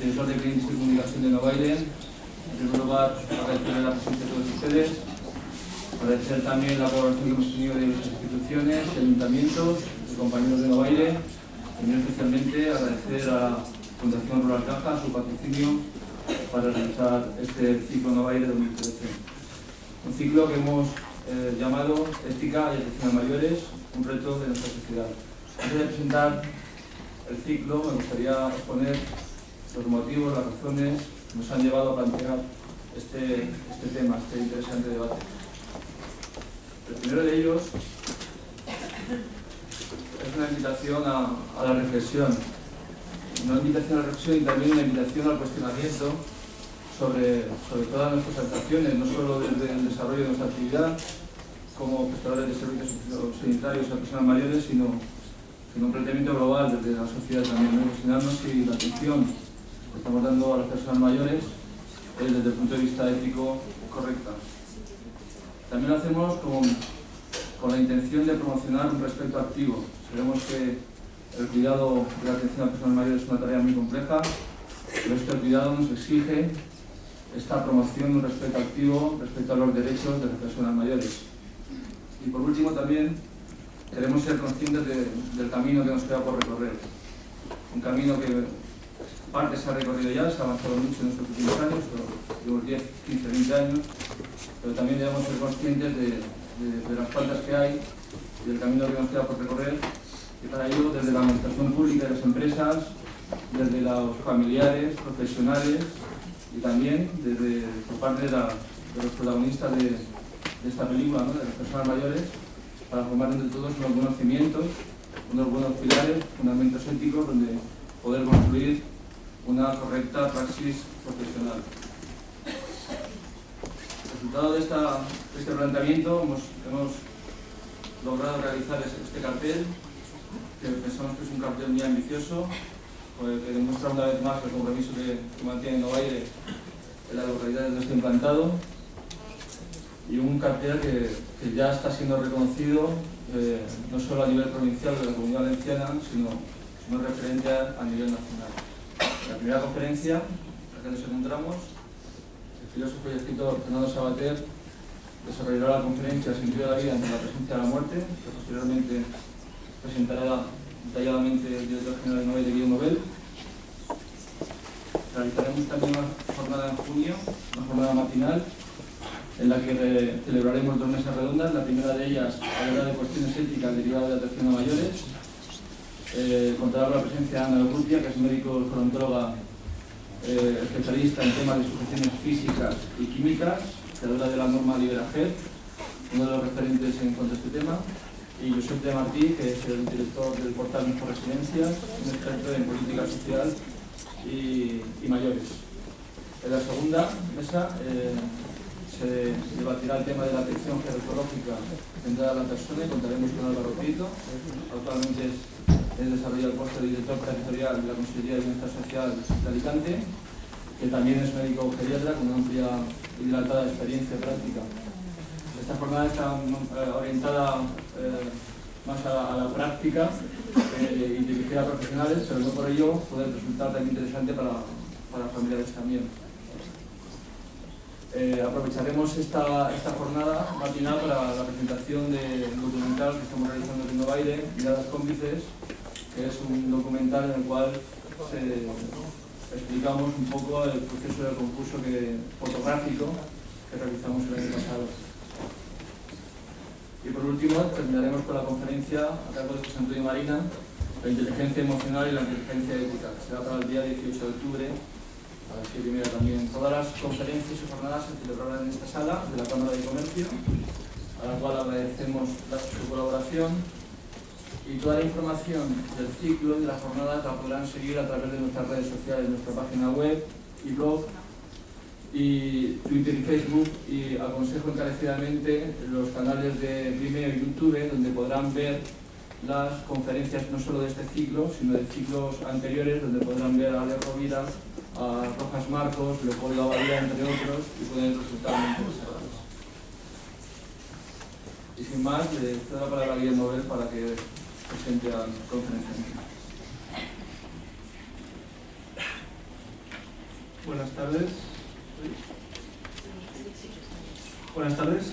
director de clientes y comunicación de Novaire. En primer lugar, agradecer la presencia de todos ustedes, agradecer también la colaboración que hemos tenido de las instituciones, de ayuntamientos, de compañeros de Novaire, y muy especialmente agradecer a la Fundación Rural Caja su patrocinio para realizar este ciclo Novaire 2013. Un ciclo que hemos llamado Ética y Atención a Mayores, un reto de nuestra sociedad. Antes de presentar el ciclo, me gustaría exponer los motivos, las razones que nos han llevado a plantear este tema, este interesante debate. El primero de ellos es una invitación a la reflexión, una invitación a la reflexión y también una invitación al cuestionamiento sobre todas nuestras actuaciones, no solo desde el desarrollo de nuestra actividad como prestadores de servicios sanitarios a personas mayores, sino un planteamiento global desde la sociedad también, ¿no? Cuestionarnos si la atención que estamos dando a las personas mayores es desde el punto de vista ético correcta. También lo hacemos con la intención de promocionar un respeto activo. Sabemos que el cuidado de la atención a personas mayores es una tarea muy compleja, pero este cuidado nos exige esta promoción de un respeto activo respecto a los derechos de las personas mayores. Y por último también queremos ser conscientes del camino que nos queda por recorrer. Un camino que parte se ha recorrido ya, se ha avanzado mucho en estos últimos años, los 10, 15, 20 años, pero también debemos ser conscientes de las faltas que hay y del camino que nos queda por recorrer. Y para ello, desde la administración pública de las empresas, desde los familiares, profesionales y también desde por parte de los protagonistas de esta película, ¿no? De las personas mayores, para formar entre todos unos buenos cimientos, unos buenos pilares, fundamentos éticos, donde poder construir una correcta praxis profesional. Resultado de este planteamiento hemos logrado realizar este cartel, que pensamos que es un cartel muy ambicioso, que demuestra una vez más el compromiso que mantiene Novaire en las localidades donde está implantado, y un cartel que ya está siendo reconocido no solo a nivel provincial de la Comunidad Valenciana, sino referente a nivel nacional. En la primera conferencia en la que nos encontramos, el filósofo y escritor Fernando Savater desarrollará la conferencia Sentido de la vida ante la presencia de la muerte, que posteriormente presentará detalladamente el director general de Novaire, Guillermo Nobel. Realizaremos también una jornada en junio, una jornada matinal, en la que celebraremos 2 mesas redondas. La primera de ellas hablará de cuestiones éticas derivadas de la atención a mayores. Contará con la presencia de Ana Urrutia, que es médico gerontóloga especialista en temas de sujeciones físicas y químicas, creadora de la norma Liberaget, uno de los referentes en cuanto a este tema, y Josep de Martí, que es el director del portal Mejor Residencias, un experto en política social y mayores. En la segunda mesa se debatirá el tema de la atención gerontológica centrada en la persona y contaremos con Álvaro Prieto. Actualmente es desarrolla el puesto de director territorial de la Consejería de Bienestar Social de Alicante, que también es médico geriatra con una amplia y dilatada experiencia práctica. Esta jornada está orientada más a la práctica y dirigida a profesionales, pero no por ello puede resultar también interesante para familiares también. Aprovecharemos esta jornada matinal para la presentación del documental que estamos realizando en Novaire, Miradas Cómplices, que es un documental en el cual explicamos un poco el proceso del concurso fotográfico que realizamos el año pasado. Y por último, terminaremos con la conferencia a cargo de José Antonio Marina, la inteligencia emocional y la inteligencia ética, que será para el día 18 de octubre, a las 7:30 también. Todas las conferencias y jornadas se celebrarán en esta sala de la Cámara de Comercio, a la cual agradecemos su colaboración, y toda la información del ciclo y de las jornadas la podrán seguir a través de nuestras redes sociales, nuestra página web y blog, y Twitter y Facebook, y aconsejo encarecidamente los canales de Vimeo y YouTube, donde podrán ver las conferencias no solo de este ciclo, sino de ciclos anteriores, donde podrán ver a Ale Rovira, a Rojas Marcos, Leopoldo Abadía, entre otros, y pueden resultar muy interesantes. Y sin más, le cedo la palabra a Guillermo Nobel para que presente a la conferencia. Buenas tardes. Buenas tardes.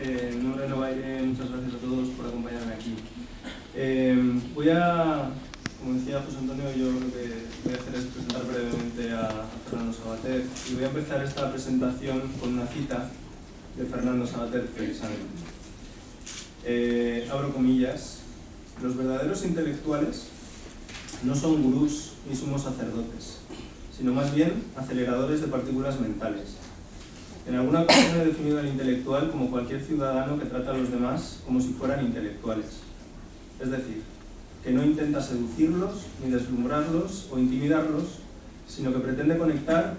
En nombre de Novaire, muchas gracias a todos por acompañarme aquí. Como decía José Antonio, yo lo que voy a hacer es presentar brevemente a Fernando Savater y voy a empezar esta presentación con una cita de Fernando Savater precisamente. Abro comillas: los verdaderos intelectuales no son gurús ni sumos sacerdotes, sino más bien aceleradores de partículas mentales. En alguna ocasión he definido al intelectual como cualquier ciudadano que trata a los demás como si fueran intelectuales. Es decir, que no intenta seducirlos, ni deslumbrarlos o intimidarlos, sino que pretende conectar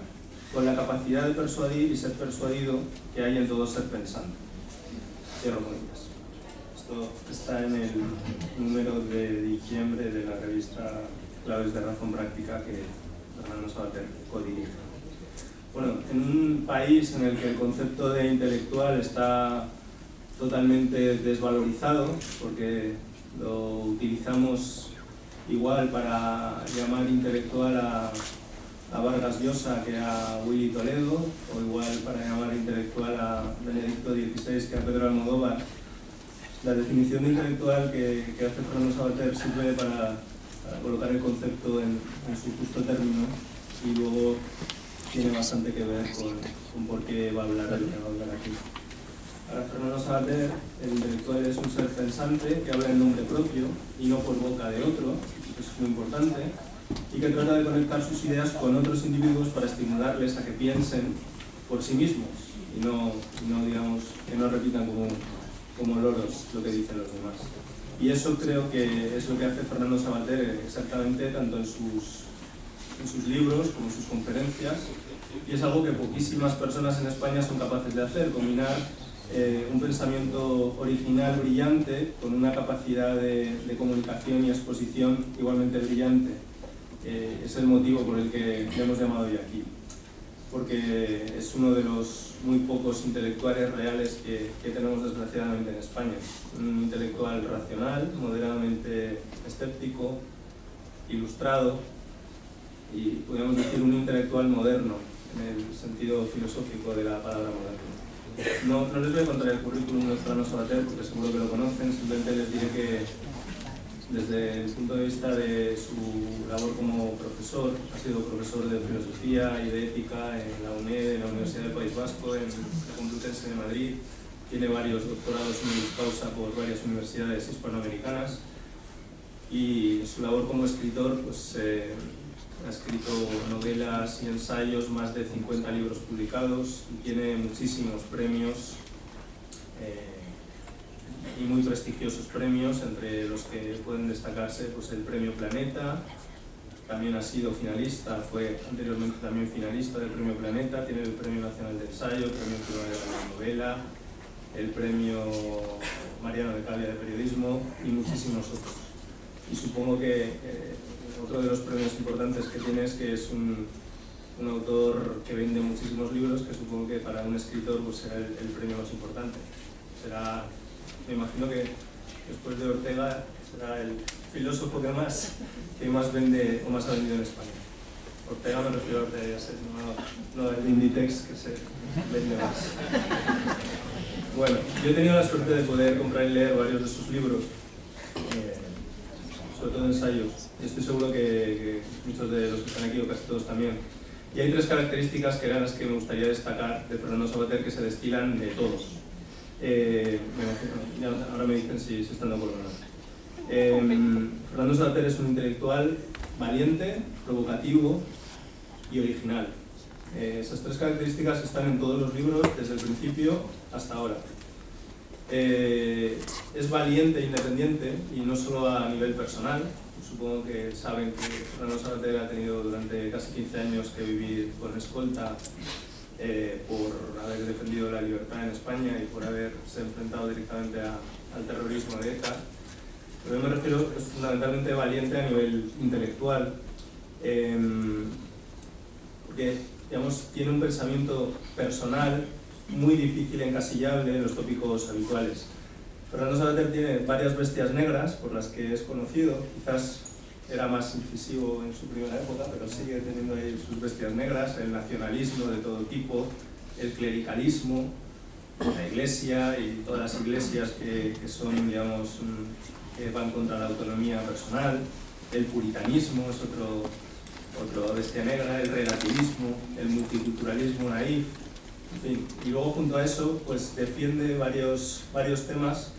con la capacidad de persuadir y ser persuadido que hay en todo ser pensante. Cierro comillas. Esto está en el número de diciembre de la revista Claves de Razón Práctica que Fernando Savater codirige. Bueno, en un país en el que el concepto de intelectual está totalmente desvalorizado, porque lo utilizamos igual para llamar intelectual a Vargas Llosa que a Willy Toledo, o igual para llamar intelectual a Benedicto XVI que a Pedro Almodóvar. La definición de intelectual que hace Fernando Savater sirve para colocar el concepto en su justo término y luego tiene bastante que ver con por qué va a hablar el que va a hablar aquí. Para Fernando Savater, el intelectual es un ser pensante que habla en nombre propio y no por boca de otro, que es muy importante, y que trata de conectar sus ideas con otros individuos para estimularles a que piensen por sí mismos y no digamos, que no repitan como loros lo que dicen los demás. Y eso creo que es lo que hace Fernando Savater exactamente tanto en sus libros como en sus conferencias, y es algo que poquísimas personas en España son capaces de hacer: combinar un pensamiento original, brillante, con una capacidad de comunicación y exposición igualmente brillante. Es el motivo por el que le hemos llamado hoy aquí, porque es uno de los muy pocos intelectuales reales que tenemos desgraciadamente en España. Un intelectual racional, moderadamente escéptico, ilustrado y, podríamos decir, un intelectual moderno en el sentido filosófico de la palabra moderno. No les voy a contar el currículum de Fernando Savater porque seguro que lo conocen, simplemente les diré que desde el punto de vista de su labor como profesor, ha sido profesor de filosofía y de ética en la UNED, en la Universidad del País Vasco, en la Complutense de Madrid. Tiene varios doctorados honoris causa por varias universidades hispanoamericanas, y su labor como escritor, pues ha escrito novelas y ensayos, más de 50 libros publicados, y tiene muchísimos premios y muy prestigiosos premios, entre los que pueden destacarse pues el Premio Planeta. También ha sido finalista, fue anteriormente también finalista del Premio Planeta, tiene el Premio Nacional de Ensayo, el Premio Primavera de la Novela, el Premio Mariano de Cavia de Periodismo y muchísimos otros. Y supongo que otro de los premios importantes que tiene es que es un autor que vende muchísimos libros, que supongo que para un escritor pues será el premio más importante. Me imagino que después de Ortega será el filósofo que más vende o más ha vendido en España. Ortega, me refiero a Ortega y Gasset, no el Inditex, que se vende más. Bueno, yo he tenido la suerte de poder comprar y leer varios de sus libros, sobre todo ensayos, y estoy seguro que muchos de los que están aquí, o casi todos también. Y hay tres características que eran las que me gustaría destacar de Fernando Savater, que se destilan de todos. Ahora me dicen si están de acuerdo o no. Fernando Savater es un intelectual valiente, provocativo y original. Esas tres características están en todos los libros, desde el principio hasta ahora. Es valiente e independiente, y no solo a nivel personal. Supongo que saben que Fernando Savater ha tenido durante casi 15 años que vivir con escolta por haber defendido la libertad en España y por haberse enfrentado directamente al terrorismo de ETA. Pero yo me refiero que es fundamentalmente valiente a nivel intelectual, porque digamos, tiene un pensamiento personal muy difícil e encasillable en los tópicos habituales. Fernando Savater tiene varias bestias negras por las que es conocido, quizás era más incisivo en su primera época, pero sigue teniendo ahí sus bestias negras, el nacionalismo de todo tipo, el clericalismo, la Iglesia y todas las iglesias que son, digamos, que van contra la autonomía personal, el puritanismo es otro bestia negra, el relativismo, el multiculturalismo naif, en fin. Y luego junto a eso pues defiende varios temas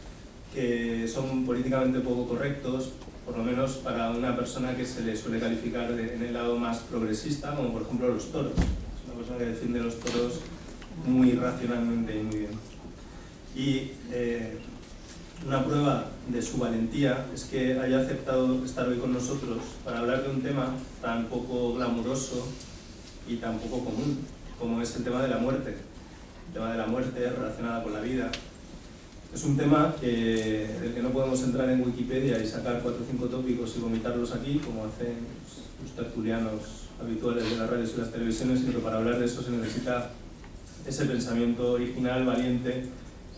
que son políticamente poco correctos, por lo menos para una persona que se le suele calificar en el lado más progresista, como por ejemplo los toros. Es una persona que defiende los toros muy racionalmente y muy bien. Y una prueba de su valentía es que haya aceptado estar hoy con nosotros para hablar de un tema tan poco glamuroso y tan poco común como es el tema de la muerte. El tema de la muerte relacionada con la vida. Es un tema del que no podemos entrar en Wikipedia y sacar 4 o 5 tópicos y vomitarlos aquí, como hacen los tertulianos habituales de las radios y las televisiones, sino que para hablar de eso se necesita ese pensamiento original, valiente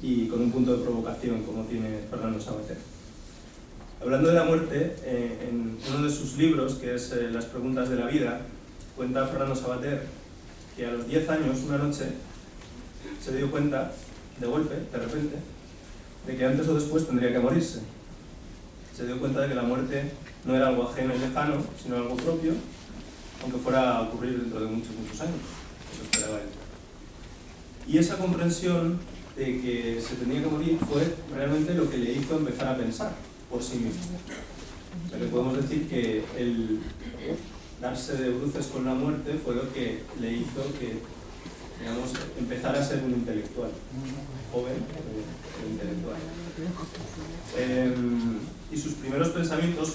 y con un punto de provocación, como tiene Fernando Savater. Hablando de la muerte, en uno de sus libros, que es Las preguntas de la vida, cuenta Fernando Savater que a los 10 años, una noche, se dio cuenta, de golpe, de repente, de que antes o después tendría que morirse. Se dio cuenta de que la muerte no era algo ajeno y lejano, sino algo propio, aunque fuera a ocurrir dentro de muchos años. Eso esperaba él. Y esa comprensión de que se tenía que morir fue realmente lo que le hizo empezar a pensar por sí mismo. O sea, que podemos decir que el darse de bruces con la muerte fue lo que le hizo que, digamos, empezar a ser un intelectual, joven, pero intelectual. Y sus primeros pensamientos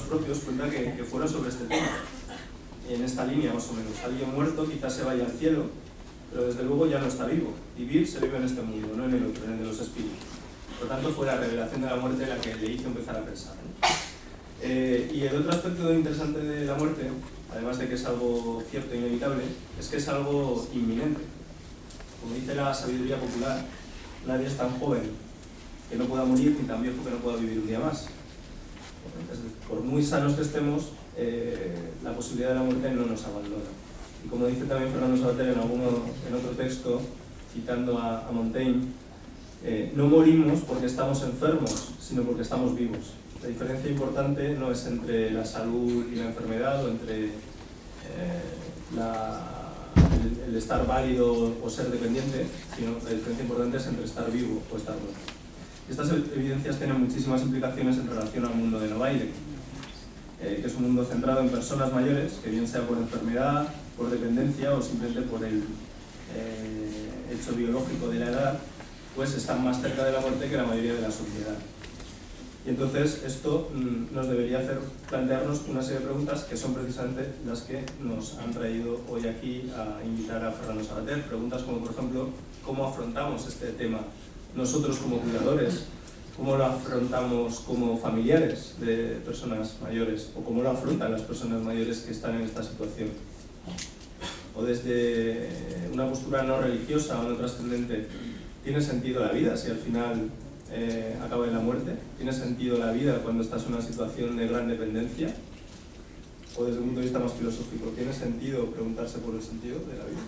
propios cuenta que fueron sobre este tema, en esta línea más o menos. Alguien muerto quizás se vaya al cielo, pero desde luego ya no está vivo. Vivir se vive en este mundo, no en el otro, en el de los espíritus. Por lo tanto, fue la revelación de la muerte la que le hizo empezar a pensar, ¿no? Y el otro aspecto interesante de la muerte, además de que es algo cierto e inevitable, es que es algo inminente. Como dice la sabiduría popular, nadie es tan joven que no pueda morir ni tan viejo que no pueda vivir un día más. Por muy sanos que estemos, la posibilidad de la muerte no nos abandona. Y como dice también Fernando Savater en otro texto, citando a Montaigne, no morimos porque estamos enfermos, sino porque estamos vivos. La diferencia importante no es entre la salud y la enfermedad o entre el estar válido o ser dependiente, sino la diferencia importante es entre estar vivo o estar muerto. Estas evidencias tienen muchísimas implicaciones en relación al mundo de Novaire, que es un mundo centrado en personas mayores, que bien sea por enfermedad, por dependencia o simplemente por el hecho biológico de la edad, pues están más cerca de la muerte que la mayoría de la sociedad. Y entonces esto nos debería hacer plantearnos una serie de preguntas que son precisamente las que nos han traído hoy aquí a invitar a Fernando Savater. Preguntas como, por ejemplo, ¿cómo afrontamos este tema nosotros como cuidadores? ¿Cómo lo afrontamos como familiares de personas mayores? ¿O cómo lo afrontan las personas mayores que están en esta situación? O desde una postura no religiosa o no trascendente, ¿tiene sentido la vida si al final acaba en la muerte? ¿Tiene sentido la vida cuando estás en una situación de gran dependencia? O desde un punto de vista más filosófico, ¿tiene sentido preguntarse por el sentido de la vida?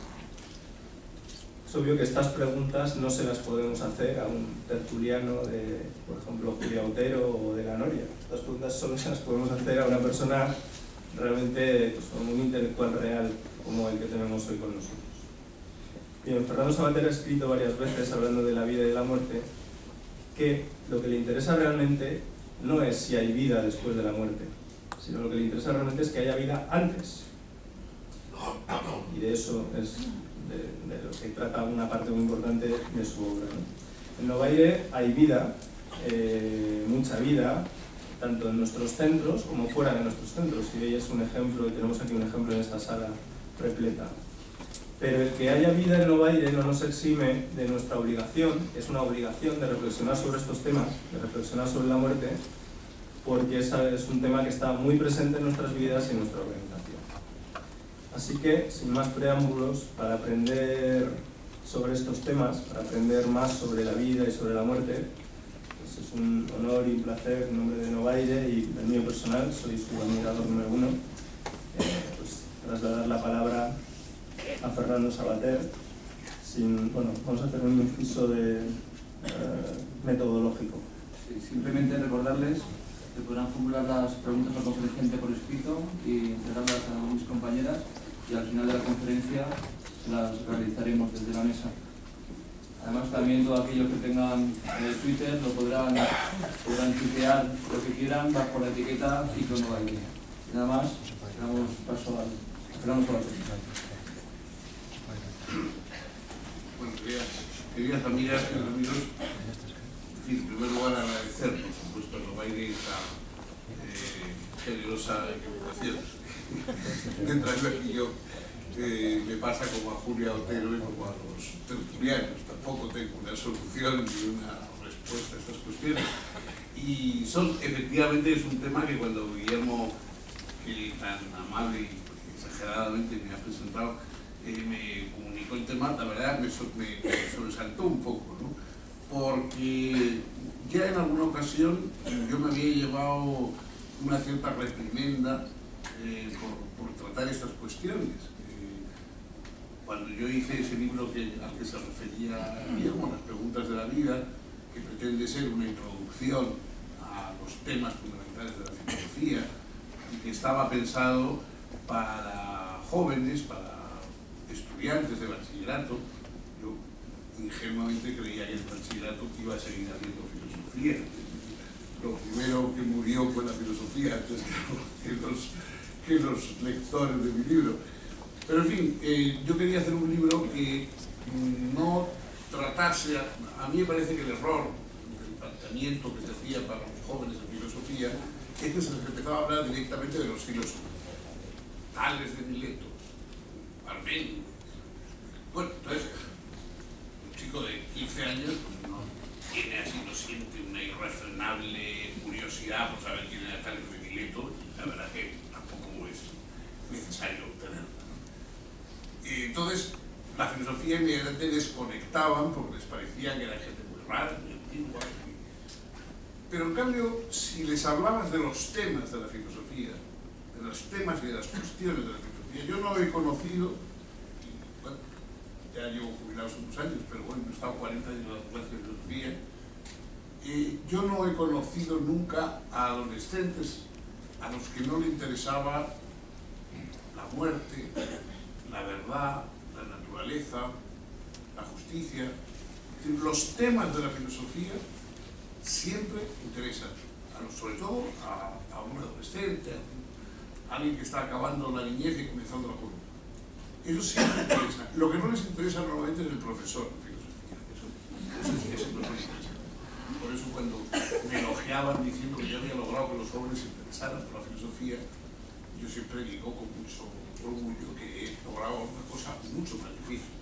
Es obvio que estas preguntas no se las podemos hacer a un tertuliano de, por ejemplo, Julia Otero o de la Noria. Estas preguntas solo se las podemos hacer a una persona realmente, pues, con un intelectual real como el que tenemos hoy con nosotros. Bien, Fernando Savater ha escrito varias veces, hablando de la vida y de la muerte, que lo que le interesa realmente no es si hay vida después de la muerte, sino lo que le interesa realmente es que haya vida antes. Y de eso es de lo que trata una parte muy importante de su obra, ¿no? En Novaire hay vida, mucha vida, tanto en nuestros centros como fuera de nuestros centros. Y hoy es un ejemplo, y tenemos aquí un ejemplo en esta sala repleta. Pero el que haya vida en Novaire no nos exime de nuestra obligación, que es una obligación de reflexionar sobre estos temas, de reflexionar sobre la muerte, porque es un tema que está muy presente en nuestras vidas y en nuestra organización. Así que, sin más preámbulos, para aprender sobre estos temas, para aprender más sobre la vida y sobre la muerte, pues pues es un honor y un placer en nombre de Novaire y del mío personal, soy su admirador número 1, pues trasladar la palabra a Fernando Savater. Bueno, vamos a hacer un inciso de metodológico. Sí, simplemente recordarles que podrán formular las preguntas al conferenciante por escrito y entregarlas a mis compañeras, y al final de la conferencia las realizaremos desde la mesa. Además, también todos aquellos que tengan Twitter lo podrán tuitear lo que quieran bajo la etiqueta Ciclo Novaire. Nada más, damos paso al Fernando Savater. Buenos días, queridas amigas y amigos. En primer lugar, agradecer, por supuesto, a Novaire esta generosa invitación. Mientras aquí yo me pasa como a Julia Otero y como a los tertulianos. Tampoco tengo una solución ni una respuesta a estas cuestiones. Y efectivamente es un tema que cuando Guillermo, que tan amable y exageradamente me ha presentado, me comunicó el tema, la verdad me sobresaltó un poco, ¿no? Porque ya en alguna ocasión yo me había llevado una cierta reprimenda por tratar estas cuestiones. Cuando yo hice ese libro al que se refería Guillermo, Las preguntas de la vida, que pretende ser una introducción a los temas fundamentales de la filosofía y que estaba pensado para jóvenes, para estudiantes de bachillerato, yo ingenuamente creía que el bachillerato iba a seguir haciendo filosofía. Lo primero que murió fue la filosofía antes que los lectores de mi libro. Pero en fin, yo quería hacer un libro que no tratase, a mí me parece que el error del planteamiento que se hacía para los jóvenes en filosofía es que se les empezaba a hablar directamente de los filósofos, Tales de Mileto, Parménides. Bueno, entonces, un chico de 15 años pues no tiene así, no siente una irrazonable curiosidad por saber quién era Tales de Mileto, y la verdad que tampoco es necesario obtenerlo. Entonces, la filosofía inmediatamente desconectaban porque les parecía que era gente muy rara, muy antigua. Pero en cambio, si les hablabas de los temas de la filosofía, de los temas y de las cuestiones de la filosofía, yo no he conocido, y, bueno, ya llevo jubilado hace unos años, pero bueno, he estado 40 años en la clase de filosofía, yo no he conocido nunca a adolescentes a los que no le interesaba la muerte, la verdad, la naturaleza, la justicia. Es decir, los temas de la filosofía siempre interesan, sobre todo a un adolescente, a alguien que está acabando la niñez y comenzando la juventud. Eso siempre interesa. Lo que no les interesa normalmente es el profesor de filosofía. Eso no les interesa. Por eso cuando me elogiaban diciendo que yo había logrado que los jóvenes se interesaran por la filosofía, yo siempre digo con mucho orgullo que he logrado una cosa mucho más difícil.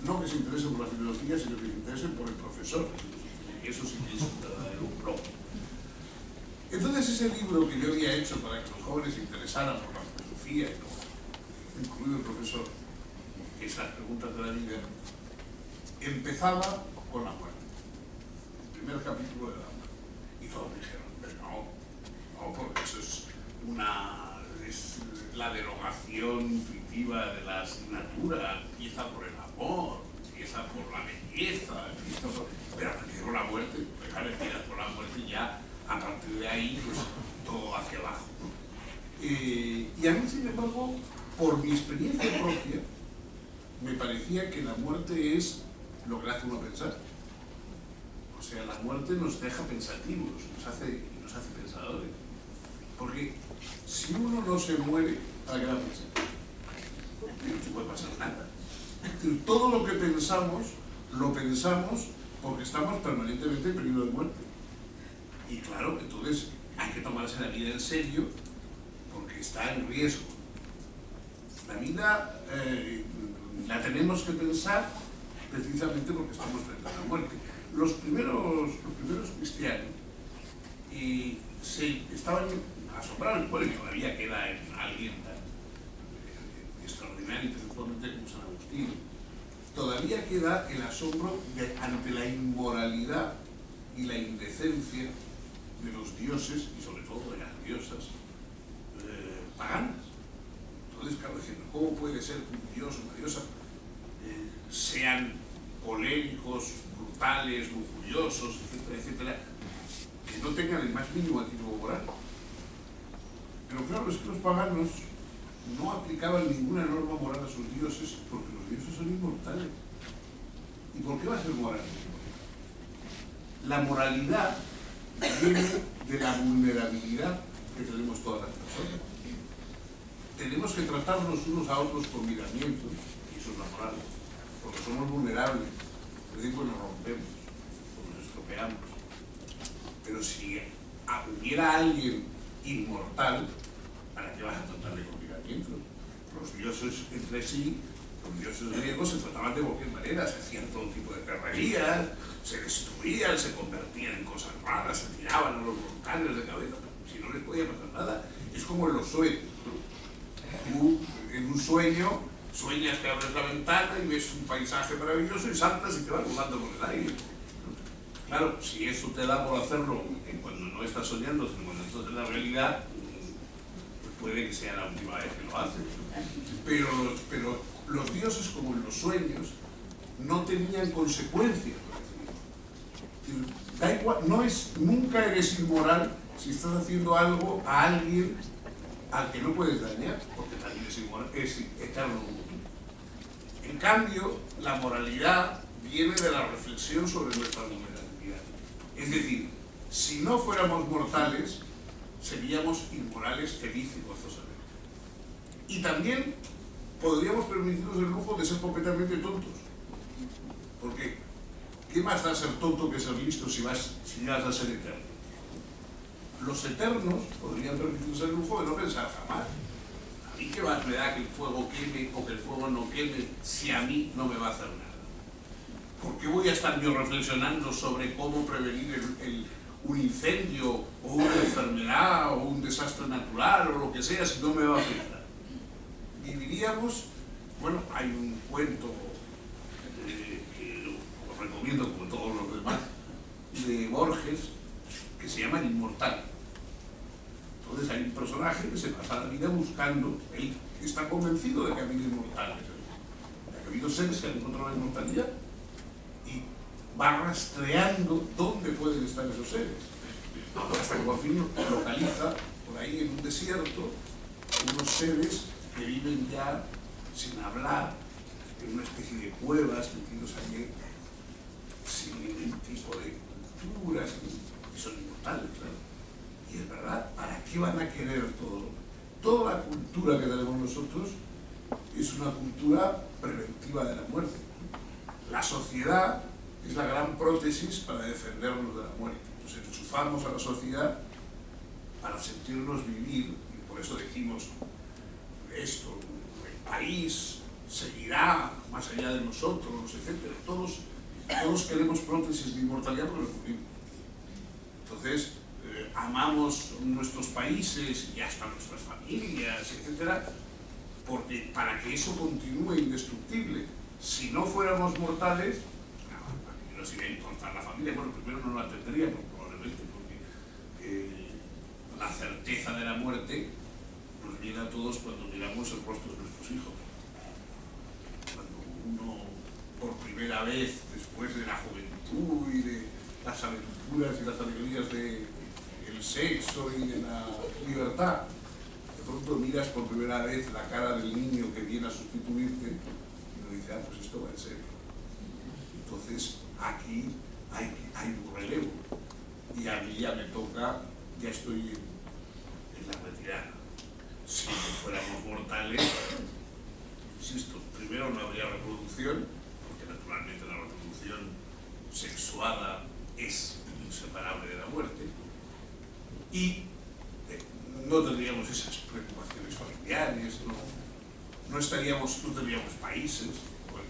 No que se interesen por la filosofía, sino que se interesen por el profesor de filosofía. Y eso sí que es un verdadero logro. Entonces ese libro que yo había hecho para que los jóvenes se interesaran por la filosofía, incluido el profesor, esas preguntas de la vida, empezaba con la muerte. El primer capítulo de la muerte. Y todos me dijeron, pero no, porque eso es la derogación intuitiva de la asignatura, empieza por el amor, empieza por la belleza, pero a partir de la muerte, dejar empieza por la muerte y ya a partir de ahí pues todo hacia abajo. Y a mí, sin embargo, por mi experiencia propia, me parecía que la muerte es lo que le hace uno pensar. O sea, la muerte nos deja pensativos, nos hace pensadores. Porque si uno no se muere, ¿para qué va a pensar? No se puede pasar nada. Todo lo que pensamos, lo pensamos porque estamos permanentemente en peligro de muerte. Y claro, entonces hay que tomarse la vida en serio porque está en riesgo. La vida la tenemos que pensar precisamente porque estamos frente a la muerte. Los primeros cristianos estaban asombrados, bueno, y todavía queda en alguien tan extraordinario intelectualmente como San Agustín, todavía queda el asombro ante la inmoralidad y la indecencia de los dioses y sobre todo de las diosas paganas. Entonces, claro, diciendo, ¿cómo puede ser que un dios o una diosa sean coléricos, brutales, lujuriosos, etcétera, etcétera, que no tengan el más mínimo atisbo moral? Pero claro, es que los paganos no aplicaban ninguna norma moral a sus dioses porque los dioses son inmortales. ¿Y por qué va a ser moral? La moralidad viene de la vulnerabilidad que tenemos todas las personas. Tenemos que tratarnos unos a otros con miramiento, y eso es la moral, porque somos vulnerables, es decir, pues nos rompemos, pues nos estropeamos. Pero si hubiera alguien inmortal, ¿para qué vas a tratarle con miramiento? Los dioses entre sí, los dioses griegos se trataban de cualquier manera, se hacían todo tipo de perrerías, se destruían, se convertían en cosas raras, se tiraban a los volcanes de cabeza, si no les podía pasar nada. Es como en los sueños, ¿no? Tú, en un sueño, sueñas que abres la ventana y ves un paisaje maravilloso y saltas y te vas volando por el aire. Claro, si eso te da por hacerlo cuando no estás soñando, sino cuando estás en la realidad, pues puede que sea la última vez que lo haces. Pero los dioses, como en los sueños, no tenían consecuencias. Da igual, nunca eres inmoral si estás haciendo algo a alguien al que no puedes dañar, porque también es inmoral, es eterno. En cambio, la moralidad viene de la reflexión sobre nuestra vulnerabilidad. Es decir, si no fuéramos mortales, seríamos inmorales, felices y gozosamente. Y también podríamos permitirnos el lujo de ser completamente tontos. Porque, ¿qué más da ser tonto que ser listo si vas a ser eterno? Los eternos podrían permitirse el lujo de no pensar jamás. ¿A mí qué más me da que el fuego queme o que el fuego no queme si a mí no me va a hacer nada? ¿Por qué voy a estar yo reflexionando sobre cómo prevenir un incendio o una enfermedad o un desastre natural o lo que sea si no me va a afectar? Viviríamos, bueno, hay un cuento que os recomiendo como todos los demás, de Borges, que se llama El Inmortal. Entonces hay un personaje que se pasa la vida buscando, él está convencido de que ha habido inmortales, de que ha habido seres que han encontrado la inmortalidad y va rastreando dónde pueden estar esos seres. Hasta que por fin localiza por ahí en un desierto unos seres que viven ya sin hablar, en una especie de cuevas metidos allí, sin ningún tipo de cultura, que son inmortales, claro. Y es verdad, ¿para qué van a querer todo? Toda la cultura que tenemos nosotros es una cultura preventiva de la muerte. La sociedad es la gran prótesis para defendernos de la muerte. Nos enchufamos a la sociedad para sentirnos vivir, y por eso decimos esto, el país seguirá más allá de nosotros, etc. Todos queremos prótesis de inmortalidad porque nos morimos. Entonces, amamos nuestros países y hasta nuestras familias, etc., porque para que eso continúe indestructible, si no fuéramos mortales, no nos iría a importar la familia. Bueno, primero no la tendríamos probablemente, porque la certeza de la muerte nos viene a todos cuando miramos el rostro de nuestros hijos. Cuando uno, por primera vez, después de la juventud y de las aventuras y las alegrías del sexo y de la libertad, de pronto miras por primera vez la cara del niño que viene a sustituirte y uno dice, pues esto va en serio. Entonces aquí hay un relevo y a mí ya me toca, ya estoy en la retirada. Si fuéramos mortales, insisto, primero no habría reproducción, porque naturalmente la reproducción sexuada es inseparable de la muerte, y no tendríamos esas preocupaciones familiares, no tendríamos países, bueno,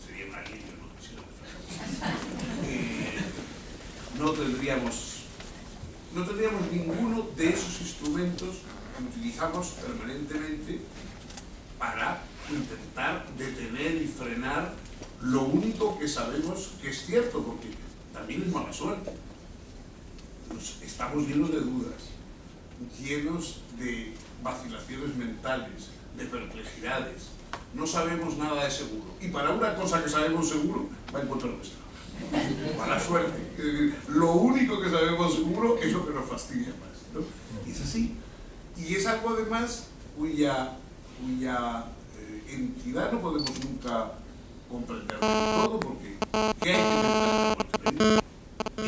sería un alivio, ¿no? No tendríamos ninguno de esos instrumentos que utilizamos permanentemente para intentar detener y frenar lo único que sabemos que es cierto, porque también es mala suerte. pues estamos llenos de dudas, llenos de vacilaciones mentales, de perplejidades. No sabemos nada de seguro. Y para una cosa que sabemos seguro, va en contra nuestra. Mala suerte. Es decir, lo único que sabemos seguro es lo que nos fastidia más, ¿no? Y es así. Y es algo además cuya entidad no podemos nunca comprender del todo, porque ¿qué hay que pensar en la muerte?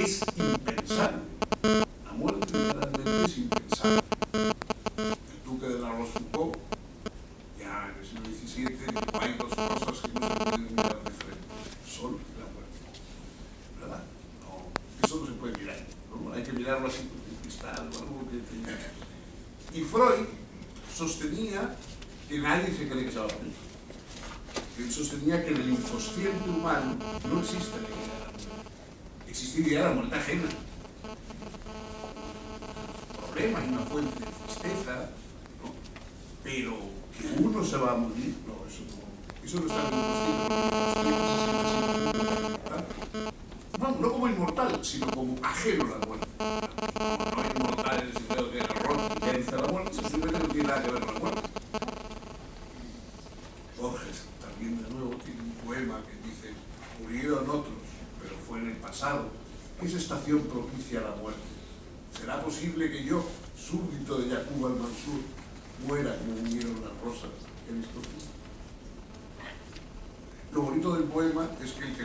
Es impensable. La muerte literalmente es impensable. El duque de la Rochefoucauld, ya en el siglo XVII, dijo: hay dos cosas que no se pueden mirar de frente: el sol y la muerte. ¿Verdad? No, eso no se puede mirar, ¿no? Hay que mirarlo así con un cristal o algo que tenga. Y Freud sostenía que nadie se cree que se va a morir. Él sostenía que en el inconsciente humano no existe la idea de la muerte. Existiría la muerte ajena. Un problema y una fuente de tristeza, ¿no? Pero que uno se va a morir, no, eso no está en el inconsciente, porque no como inmortal, sino como ajeno a la muerte. No inmortal en el sentido que el error que dice la muerte, simplemente no tiene nada que ver con la muerte. Borges también de nuevo tiene un poema que dice: murieron otros, pero fue en el pasado. ¿Qué estación propicia la muerte? ¿Será posible que yo, súbdito de Yaqub al-Mansur, muera como murieron las rosas que he visto tú? Lo bonito del poema es que el que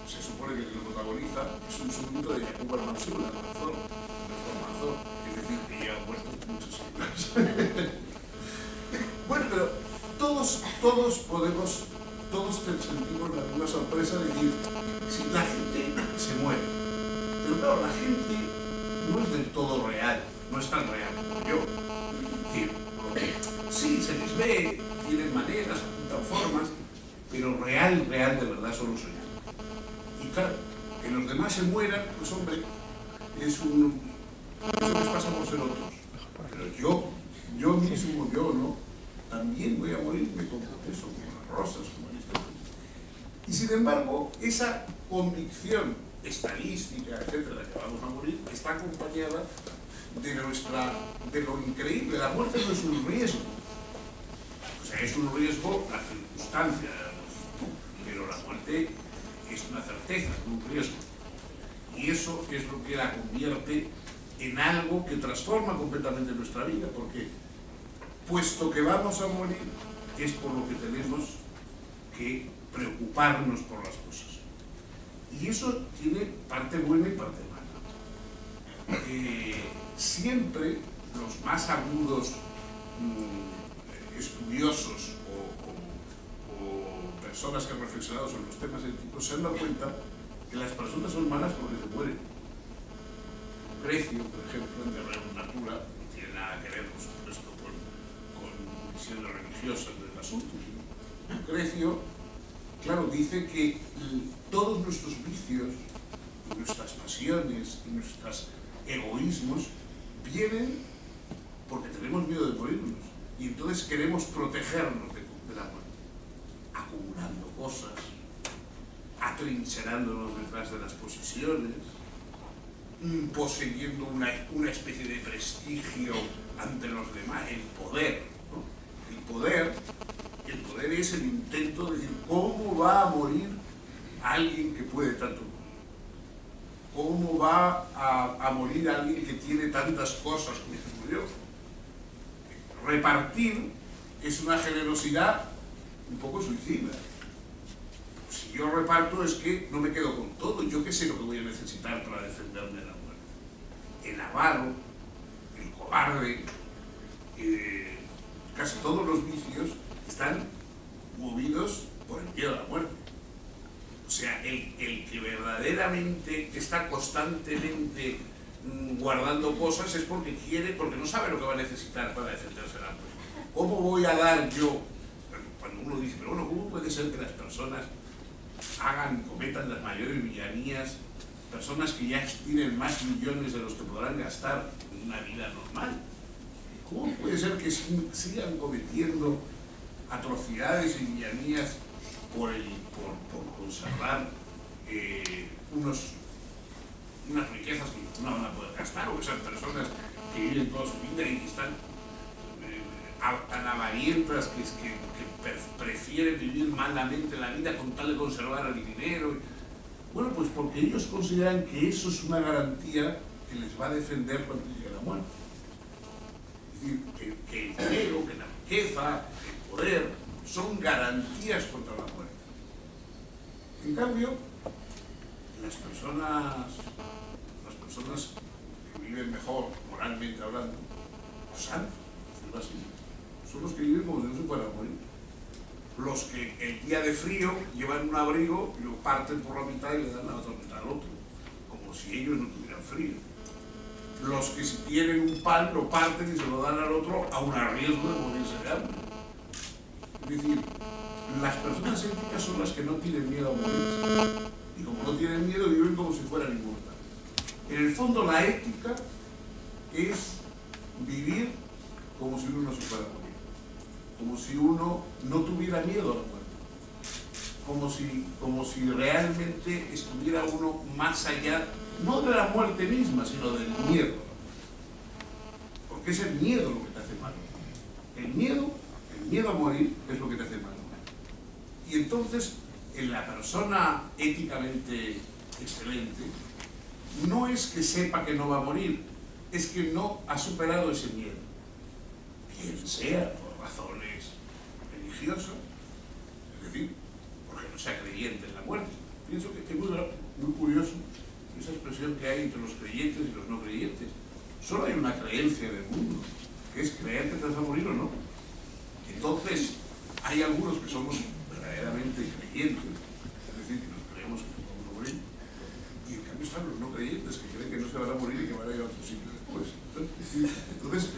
se supone que el que lo protagoniza es un súbdito de Yaqub al-Mansur, el Manzor, es decir, que ya ha muerto muchos siglos. Bueno, pero todos sentimos la misma sorpresa de decir: si la gente se muere. Pero claro, la gente no es del todo real, no es tan real como yo. Es decir, sí, se les ve, tienen maneras, apuntan formas, pero real de verdad solo soy yo. Y claro, que los demás se mueran, pues hombre, eso les pasa por ser otros. Pero yo mismo, ¿no? También voy a morirme como eso, como las rosas, como Aristóteles. Y sin embargo, esa convicción estadística, etcétera, de que vamos a morir, está acompañada de lo increíble. La muerte no es un riesgo. O sea, es un riesgo la circunstancia, pero la muerte es una certeza, no un riesgo. Y eso es lo que la convierte en algo que transforma completamente nuestra vida, porque puesto que vamos a morir, es por lo que tenemos que preocuparnos por las cosas. Y eso tiene parte buena y parte mala. Siempre los más agudos estudiosos o personas que han reflexionado sobre los temas éticos se han dado cuenta que las personas son malas porque se mueren. Grecio, por ejemplo, en Guerrero Natura, no tiene nada que ver, por supuesto, con visiones religiosas del asunto. Grecio, claro, dice que todos nuestros vicios, nuestras pasiones y nuestros egoísmos vienen porque tenemos miedo de morirnos y entonces queremos protegernos de la muerte, acumulando cosas, atrincherándonos detrás de las posiciones, poseyendo una especie de prestigio ante los demás, el poder, ¿no? El poder es el intento de decir: ¿cómo va a morir alguien que puede tanto morir? ¿Cómo va a morir alguien que tiene tantas cosas como se murió? Repartir es una generosidad un poco suicida. Si yo reparto es que no me quedo con todo, yo qué sé lo que voy a necesitar para defenderme de la muerte. El avaro, el cobarde, casi todos los vicios están movidos por el miedo a la muerte. O sea, el que verdaderamente está constantemente guardando cosas es porque quiere, porque no sabe lo que va a necesitar para defenderse de la muerte. ¿Cómo voy a dar yo? Cuando uno dice: pero bueno, ¿cómo puede ser que las personas cometan las mayores villanías, personas que ya tienen más millones de los que podrán gastar en una vida normal? ¿Cómo puede ser que sigan cometiendo atrocidades y villanías por conservar unas riquezas que no van a poder gastar, o esas personas que viven toda su vida y que están tan avarientas que prefieren vivir malamente la vida con tal de conservar el dinero. Bueno, pues porque ellos consideran que eso es una garantía que les va a defender cuando llegue la muerte. Es decir, que el dinero, que la riqueza, el poder, son garantías contra la muerte. En cambio, las personas que viven mejor, moralmente hablando, los santos, son los que viven como si no se fueran a morir. Los que el día de frío llevan un abrigo y lo parten por la mitad y le dan la otra mitad al otro, como si ellos no tuvieran frío. Los que si tienen un pan lo parten y se lo dan al otro aun a riesgo de morirse de hambre. Es decir, las personas éticas son las que no tienen miedo a morirse. Y como no tienen miedo, viven como si fueran inmortales. En el fondo, la ética es vivir como si uno no se fuera a morir. Como si uno no tuviera miedo a la muerte. Como si realmente estuviera uno más allá, no de la muerte misma, sino del miedo. Porque es el miedo lo que te hace mal. El miedo a morir es lo que te hace mal. Y entonces, en la persona éticamente excelente, no es que sepa que no va a morir, es que no ha superado ese miedo. Quien sea, por razones religiosas, es decir, porque no sea creyente en la muerte. Pienso que es muy curioso esa expresión que hay entre los creyentes y los no creyentes. Solo hay una creencia en el mundo, que es creer que te vas a morir o no. Entonces, hay algunos que somos verdaderamente creyentes, es decir, que nos creemos que nos vamos a morir, y en cambio están los no creyentes, que creen que no se van a morir y que van a ir a otro sitio después. Entonces,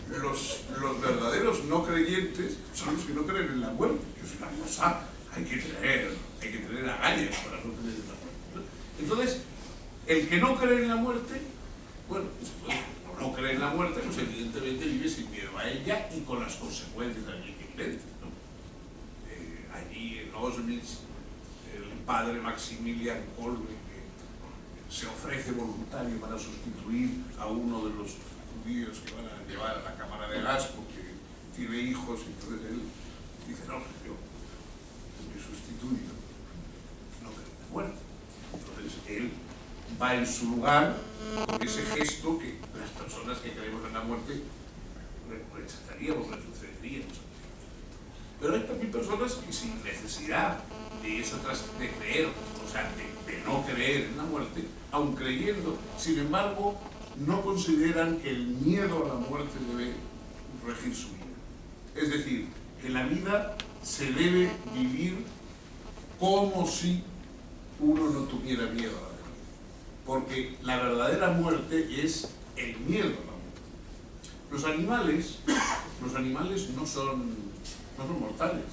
los verdaderos no creyentes son los que no creen en la muerte, que es una cosa, hay que tener agallas para no creer en la muerte. Entonces, el que no cree en la muerte, bueno, pues, no cree en la muerte, pues evidentemente vive sin miedo a ella y con las consecuencias también que evidentes, ¿no? Allí en Auschwitz, el padre Maximilian Kolbe, que se ofrece voluntario para sustituir a uno de los judíos que van a llevar a la cámara de gas porque tiene hijos, y entonces él dice, no, yo me sustituyo, no creo en la muerte. Entonces él va en su lugar con ese gesto que las personas que creemos en la muerte rechazaríamos, retrocederíamos. Pero hay también personas que sin necesidad de creer, o sea, de no creer en la muerte, aun creyendo, sin embargo, no consideran que el miedo a la muerte debe regir su vida. Es decir, que la vida se debe vivir como si uno no tuviera miedo a la muerte. Porque la verdadera muerte es el miedo a la muerte. Los animales no son mortales.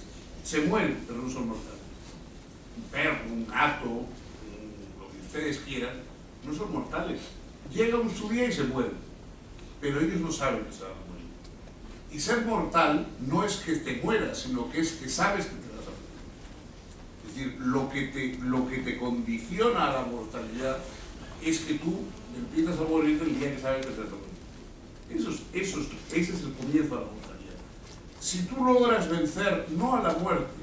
Se mueren, pero no son mortales. Un perro, un gato, lo que ustedes quieran, no son mortales. Llega su día y se mueren. Pero ellos no saben que se van a morir. Y ser mortal no es que te mueras, sino que es que sabes que te vas a morir. Es decir, lo que te condiciona a la mortalidad es que tú empiezas a morir el día que sabes que te vas a morir. Ese es el comienzo de la mortalidad. Si tú logras vencer no a la muerte,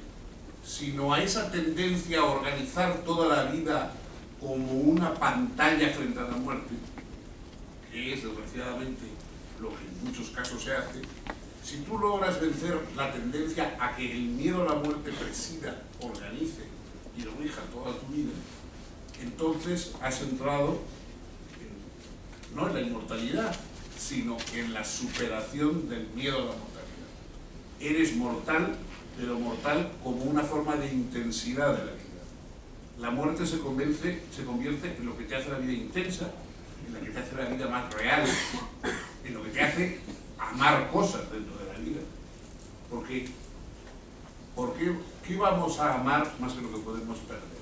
sino a esa tendencia a organizar toda la vida como una pantalla frente a la muerte, que es desgraciadamente lo que en muchos casos se hace, si tú logras vencer la tendencia a que el miedo a la muerte presida, organice y rija toda tu vida, entonces has entrado no en la inmortalidad, sino en la superación del miedo a la mortalidad. Eres mortal, pero mortal como una forma de intensidad de la vida. La muerte se convierte en lo que te hace la vida intensa, en lo que te hace la vida más real, en lo que te hace amar cosas dentro de la vida. Porque ¿qué vamos a amar más que lo que podemos perder?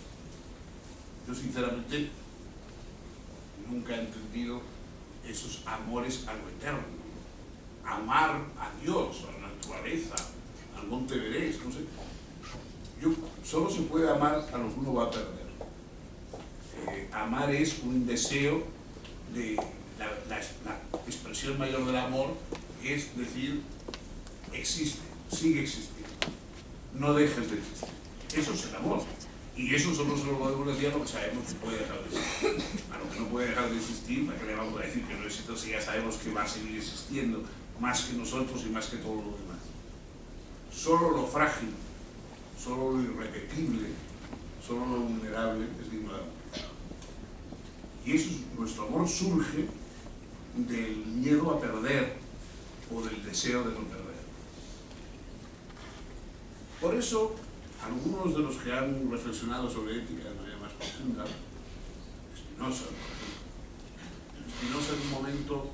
Yo sinceramente nunca he entendido esos amores a lo eterno. Amar a Dios, a la naturaleza, al Monte Everest, no sé. Solo se puede amar a lo que uno va a perder. amar es un deseo de la expresión mayor del amor, es decir, existe, sigue existiendo, no dejes de existir. Eso es el amor. Y eso solo se lo podemos decir a lo que sabemos que puede dejar de existir. A lo que no puede dejar de existir, ¿para qué le vamos a decir que no existe si ya sabemos que va a seguir existiendo más que nosotros y más que todo lo demás? Solo lo frágil, solo lo irrepetible, solo lo vulnerable es digno de amor. Y eso, nuestro amor surge del miedo a perder o del deseo de no perder. Por eso, algunos de los que han reflexionado sobre ética de manera más profunda, Spinoza, por ejemplo, Spinoza en un momento,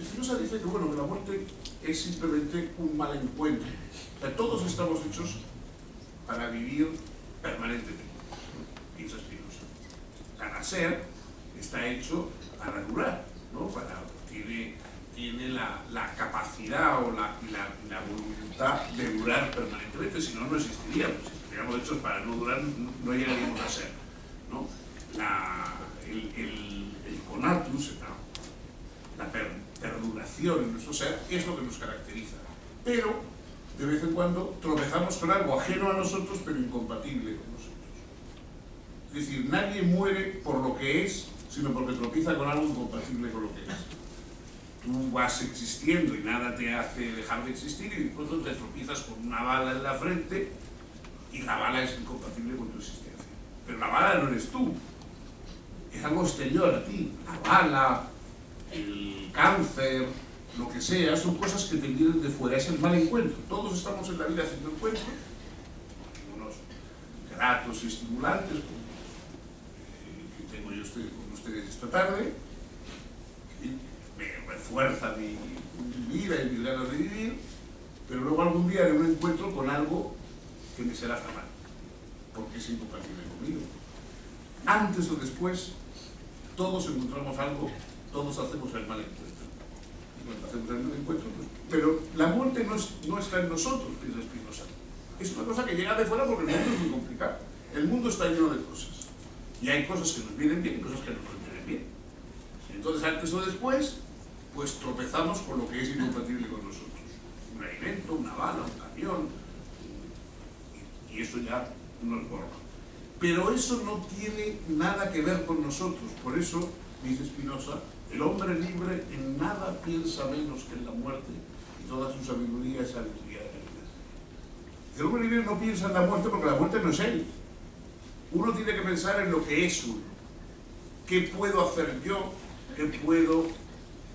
Spinoza dice que, bueno, que la muerte es simplemente un mal encuentro. O sea, todos estamos hechos para vivir permanentemente, piensa Spinoza. Cada ser está hecho para durar, ¿no? Tiene la capacidad o la voluntad de durar permanentemente, si no, no existiríamos. Si estuviéramos hechos para no durar, no llegaríamos a ser, ¿no? El conatus, la perduración en nuestro ser, es lo que nos caracteriza. Pero, de vez en cuando, tropezamos con algo ajeno a nosotros, pero incompatible con nosotros. Es decir, nadie muere por lo que es, sino porque tropieza con algo incompatible con lo que es. Tú vas existiendo y nada te hace dejar de existir y después te tropiezas con una bala en la frente y la bala es incompatible con tu existencia. Pero la bala no eres tú, es algo exterior a ti. La bala, el cáncer, lo que sea, son cosas que te vienen de fuera, es el mal encuentro. Todos estamos en la vida haciendo encuentros, unos gratos y estimulantes, que tengo yo con ustedes esta tarde, me refuerza mi vida y mis ganas de vivir, pero luego algún día haré un encuentro con algo que me será fatal, porque es incompatible conmigo. Antes o después, todos encontramos algo, todos hacemos el mal encuentro. Cuando hacemos el mal encuentro, pues, pero la muerte no está en nosotros, piensa Spinoza. Es una cosa que llega de fuera porque el mundo es muy complicado. El mundo está lleno de cosas. Y hay cosas que nos vienen bien y cosas que no nos vienen bien. Entonces, antes o después, pues tropezamos con lo que es incompatible con nosotros. Un alimento, una bala, un camión, y eso ya nos borra. Pero eso no tiene nada que ver con nosotros. Por eso, dice Spinoza, el hombre libre en nada piensa menos que en la muerte, y toda su sabiduría es sabiduría de la vida. El hombre libre no piensa en la muerte porque la muerte no es él. Uno tiene que pensar en lo que es uno. ¿Qué puedo hacer yo? ¿Qué puedo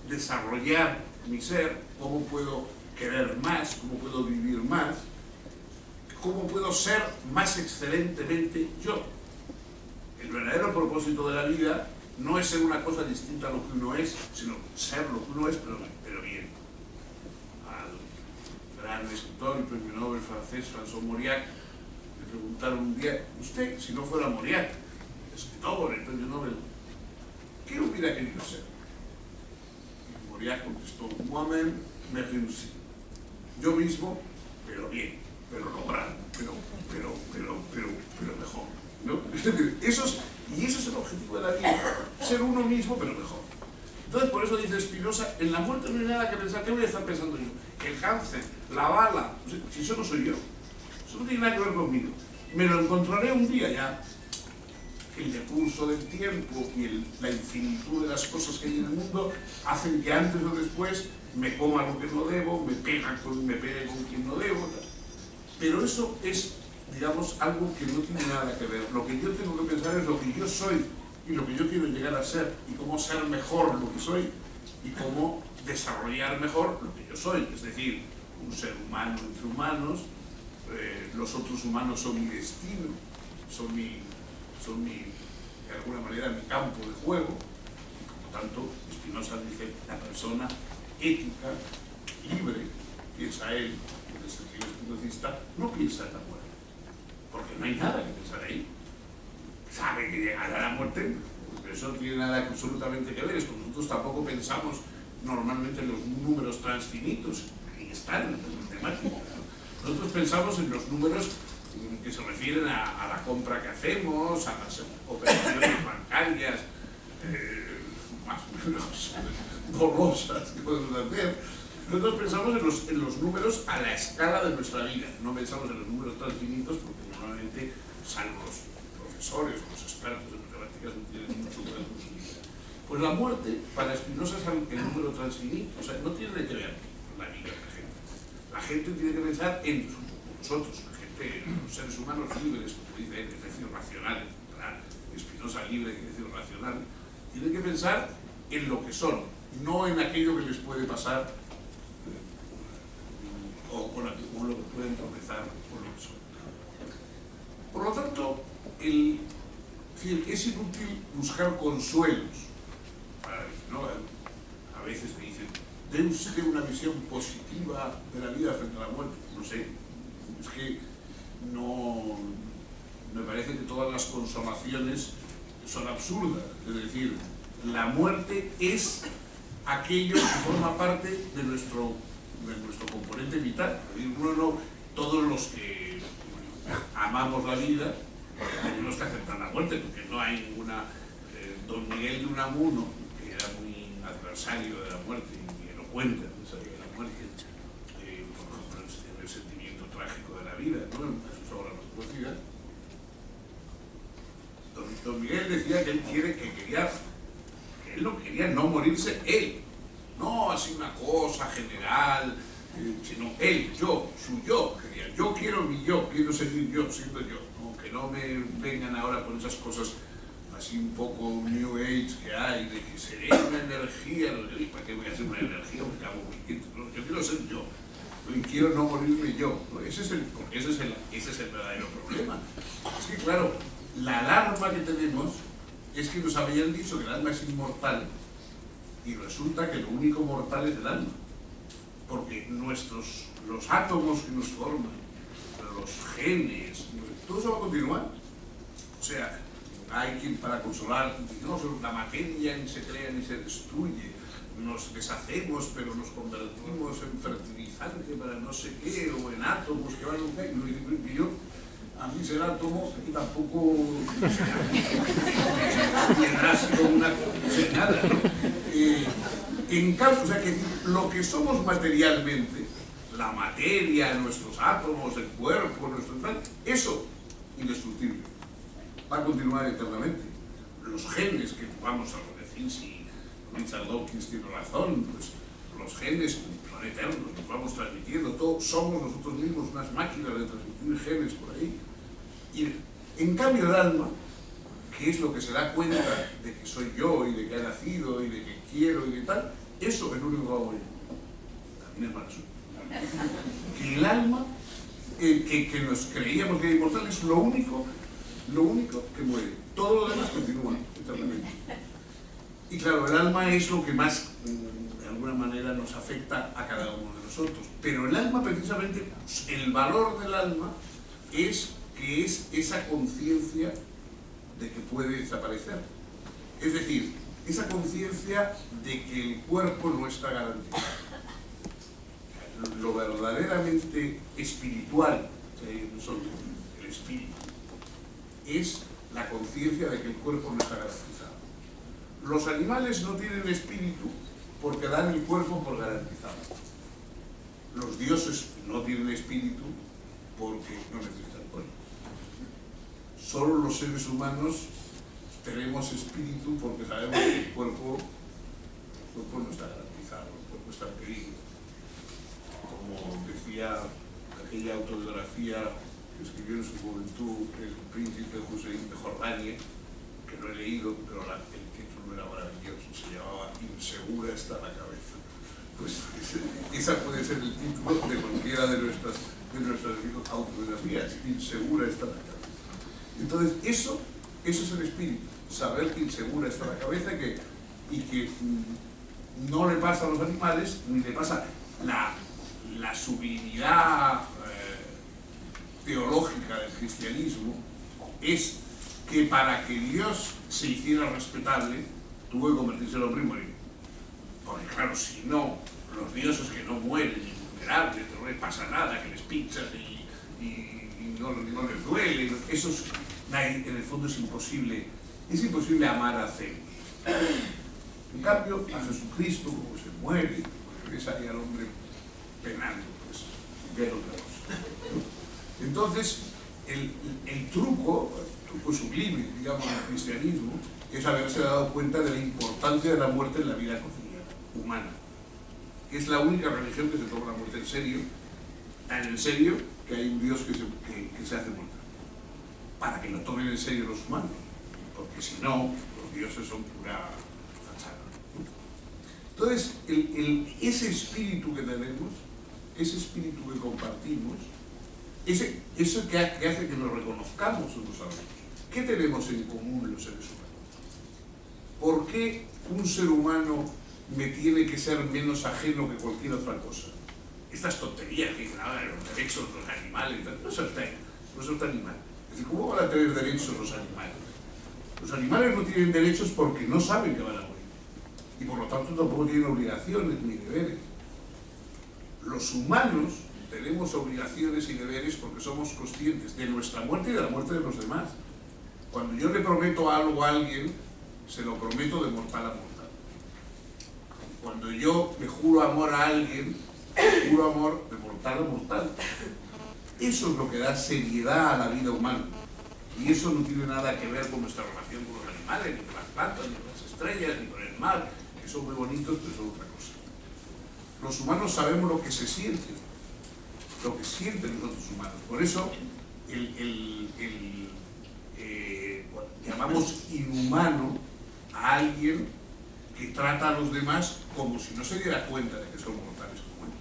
desarrollar mi ser? ¿Cómo puedo querer más? ¿Cómo puedo vivir más? ¿Cómo puedo ser más excelentemente yo? El verdadero propósito de la vida no es ser una cosa distinta a lo que uno es, sino ser lo que uno es, pero bien. Al gran escritor y premio Nobel francés François Mauriac le preguntaron un día, usted, si no fuera Mauriac, escritor, el premio Nobel, ¿qué hubiera querido ser? Y Mauriac contestó, moi-même me réussi. Yo mismo, pero bien, pero logrado, pero mejor, ¿no? Eso es el objetivo de la vida, ser uno mismo, pero mejor. Entonces, por eso dice Spinoza, en la muerte no hay nada que pensar. ¿Qué voy a estar pensando yo? El cáncer, la bala, si eso no soy yo, eso no tiene nada que ver conmigo. Me lo encontraré un día ya. El decurso del tiempo y la infinitud de las cosas que hay en el mundo hacen que antes o después me coma lo que no debo, me pegue con quien no debo. Pero eso es, digamos, algo que no tiene nada que ver. Lo que yo tengo que pensar es lo que yo soy y lo que yo quiero llegar a ser y cómo ser mejor lo que soy y cómo desarrollar mejor lo que yo soy. Es decir, un ser humano entre humanos, los otros humanos son mi destino, son de alguna manera mi campo de juego. Por lo tanto, Spinoza dice, la persona ética, libre, piensa él, en el sentido espinosista, no piensa en la muerte, porque no hay nada que pensar ahí. Sabe que llegará la muerte, porque eso no tiene nada absolutamente que ver. Es que nosotros tampoco pensamos normalmente en los números transfinitos, ahí están en el matemático. Nosotros pensamos en los números que se refieren a la compra que hacemos, a las operaciones bancarias más o menos dolosas que podemos hacer. Nosotros pensamos en los números a la escala de nuestra vida, no pensamos en los números transfinitos, porque normalmente, salvo los profesores, los expertos en matemáticas, no tienen mucho que ver con su vida. Pues la muerte, para Spinoza, es el número transfinito, o sea, no tiene nada que ver con la vida de la gente. La gente tiene que pensar en nosotros, la gente, los seres humanos libres, como dice él, es decir, racionales, Spinoza libre, es decir, racional, tienen que pensar en lo que son, no en aquello que les puede pasar o con lo que pueden tropezar con lo que son. Por lo tanto, es inútil buscar consuelos. ¿No? A veces me dicen, ¿dé usted una visión positiva de la vida frente a la muerte? No sé, es que no, me parece que todas las consolaciones son absurdas. Es decir, la muerte es aquello que forma parte de nuestro componente vital. Es decir, todos los que amamos la vida tenemos que aceptar la muerte, porque no hay ninguna... Don Miguel de Unamuno, que era muy adversario de la muerte y elocuente adversario de la muerte, por ejemplo, en el sentimiento trágico de la vida, ¿no? En sus obras más conocidas, don Miguel decía que él no quería no morirse él, no así una cosa general, sino él, su yo quería. Yo quiero mi yo, quiero seguir yo, siendo yo, ¿no? Que no me vengan ahora con esas cosas así un poco New Age que hay, de que seré una energía, ¿para qué voy a ser una energía? Porque hago ¿no? Yo quiero ser yo, y quiero no morirme yo, ¿no? Ese es el verdadero problema. Es que claro, la alarma que tenemos es que nos habían dicho que el alma es inmortal, y resulta que lo único mortal es el alma, porque los átomos que nos forman, los genes, todo eso va a continuar. O sea, hay quien para consolar, no, la materia ni se crea ni se destruye, nos deshacemos pero nos convertimos en fertilizante para no sé qué, o en átomos que van a un cambio, y yo, a mí ser átomo y tampoco ha sido una cosa, nada, ¿no? En cambio, o sea que lo que somos materialmente, la materia, nuestros átomos, el cuerpo, nuestro tal, eso, indestructible, va a continuar eternamente. Los genes, que vamos a decir, si Richard Dawkins tiene razón, pues los genes son eternos, los vamos transmitiendo, todos somos nosotros mismos unas máquinas de transmitir genes por ahí. Y en cambio el alma, que es lo que se da cuenta de que soy yo y de que he nacido y de que quiero y de tal, eso es lo único que va a morir. También es para eso. Que el alma, que nos creíamos que era inmortal, es lo único que muere. Todo lo demás continúa eternamente. Y claro, el alma es lo que más, de alguna manera, nos afecta a cada uno de nosotros. Pero el alma, precisamente, el valor del alma es que es esa conciencia de que puede desaparecer. Es decir, esa conciencia de que el cuerpo no está garantizado. Lo verdaderamente espiritual de nosotros, el espíritu, es la conciencia de que el cuerpo no está garantizado. Los animales no tienen espíritu porque dan el cuerpo por garantizado. Los dioses no tienen espíritu porque no necesitan cuerpo. Solo los seres humanos tenemos espíritu porque sabemos que el cuerpo no está garantizado, el cuerpo está en peligro. Como decía aquella autobiografía que escribió en su juventud el príncipe Hussein de Jordania, que no he leído, pero el título era maravilloso, se llamaba Insegura está la cabeza. Pues esa puede ser el título de cualquiera de nuestras autobiografías, Insegura está la cabeza. Entonces, eso es el espíritu, saber que insegura está la cabeza y que no le pasa a los animales, ni le pasa la sublimidad teológica del cristianismo, es que para que Dios se hiciera respetable, tuvo que convertirse en hombre y morir. Porque claro, si no, los dioses que no mueren, invulnerables, no les pasa nada, que les pinchan y no les duele. Eso en el fondo es imposible amar a Zeus. En cambio, a Jesucristo, como se muere, ves ahí al hombre penando, pues ver otra cosa. Entonces, el truco sublime, digamos, del cristianismo, es haberse dado cuenta de la importancia de la muerte en la vida cotidiana, humana. Es la única religión que se toma la muerte en serio, tan en serio que hay un Dios que se hace mortal. Para que lo tomen en serio los humanos, porque si no, los dioses son pura fachada. Entonces, ese espíritu que tenemos, ese espíritu que compartimos, eso que hace que nos reconozcamos unos a otros. ¿Qué tenemos en común los seres humanos? ¿Por qué un ser humano me tiene que ser menos ajeno que cualquier otra cosa? Estas tonterías que dicen ahora de los derechos de los animales, no es otro animal. Es decir, ¿cómo van a tener derechos los animales? Los animales no tienen derechos porque no saben que van a morir. Y por lo tanto tampoco tienen obligaciones ni deberes. Los humanos tenemos obligaciones y deberes porque somos conscientes de nuestra muerte y de la muerte de los demás. Cuando yo le prometo algo a alguien, se lo prometo de mortal a mortal. Cuando yo me juro amor a alguien, me juro amor de mortal a mortal. Eso es lo que da seriedad a la vida humana. Y eso no tiene nada que ver con nuestra relación con los animales, ni con las plantas, ni con las estrellas, ni con el mar, que son muy bonitos, pero son otra cosa. Los humanos sabemos lo que se siente, lo que sienten los otros humanos. Por eso, llamamos inhumano a alguien que trata a los demás como si no se diera cuenta de que son mortales como él.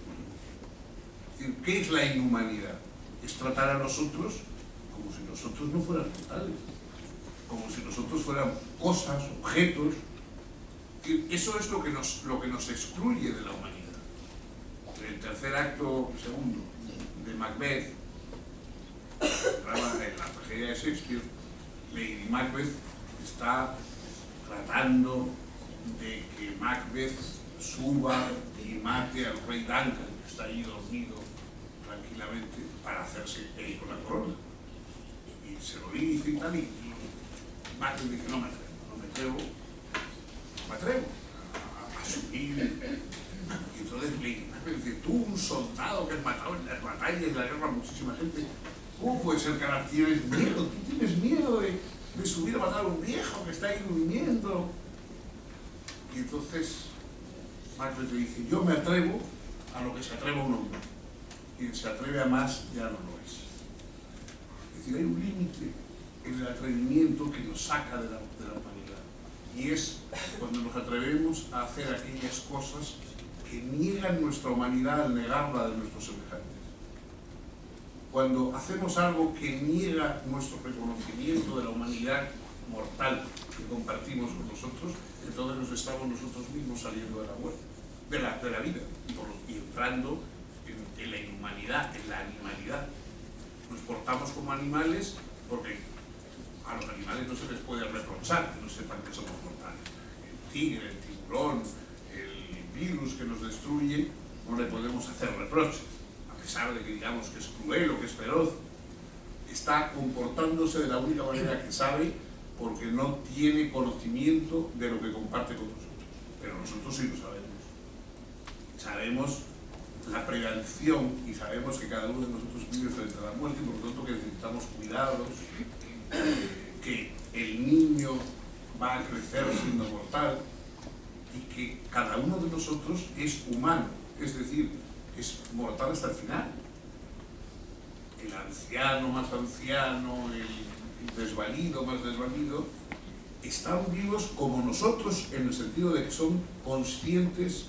Es decir, ¿qué es la inhumanidad? Es tratar a nosotros como si nosotros no fueran mortales, como si nosotros fueran cosas, objetos. Eso es lo que nos excluye de la humanidad. En el tercer acto segundo de Macbeth, en la tragedia de Shakespeare, Lady Macbeth está tratando de que Macbeth suba y mate al rey Duncan, que está ahí dormido tranquilamente, para hacerse él con la corona. Y se lo dice y tal, y Macbeth dice, no me atrevo a subir. Y entonces Lady Macbeth dice, tú, un soldado que has matado en las batallas de la guerra a muchísima gente, ¿cómo puede ser que ahora tienes miedo? ¿Tú tienes miedo de subir a matar a un viejo que está ahí durmiendo? Y entonces Macbeth le dice, yo me atrevo a lo que se atreve un hombre. Quien se atreve a más ya no lo es. Es decir, hay un límite en el atrevimiento que nos saca de la humanidad. Y es cuando nos atrevemos a hacer aquellas cosas que niegan nuestra humanidad al negarla de nuestros semejantes. Cuando hacemos algo que niega nuestro reconocimiento de la humanidad mortal que compartimos con nosotros, entonces nos estamos nosotros mismos saliendo de la muerte, de la vida, y entrando en la inhumanidad, en la animalidad. Nos portamos como animales porque a los animales no se les puede reprochar que no sepan que somos mortales. El tigre, el tiburón, el virus que nos destruye, no le podemos hacer reproches. A pesar de que digamos que es cruel o que es feroz, está comportándose de la única manera que sabe, porque no tiene conocimiento de lo que comparte con nosotros. Pero nosotros sí lo sabemos. Sabemos la prevención y sabemos que cada uno de nosotros vive frente a la muerte y por lo tanto que necesitamos cuidados, que el niño va a crecer siendo mortal y que cada uno de nosotros es humano, es decir, es mortal hasta el final. El anciano más anciano, el desvalido más desvalido, están vivos como nosotros en el sentido de que son conscientes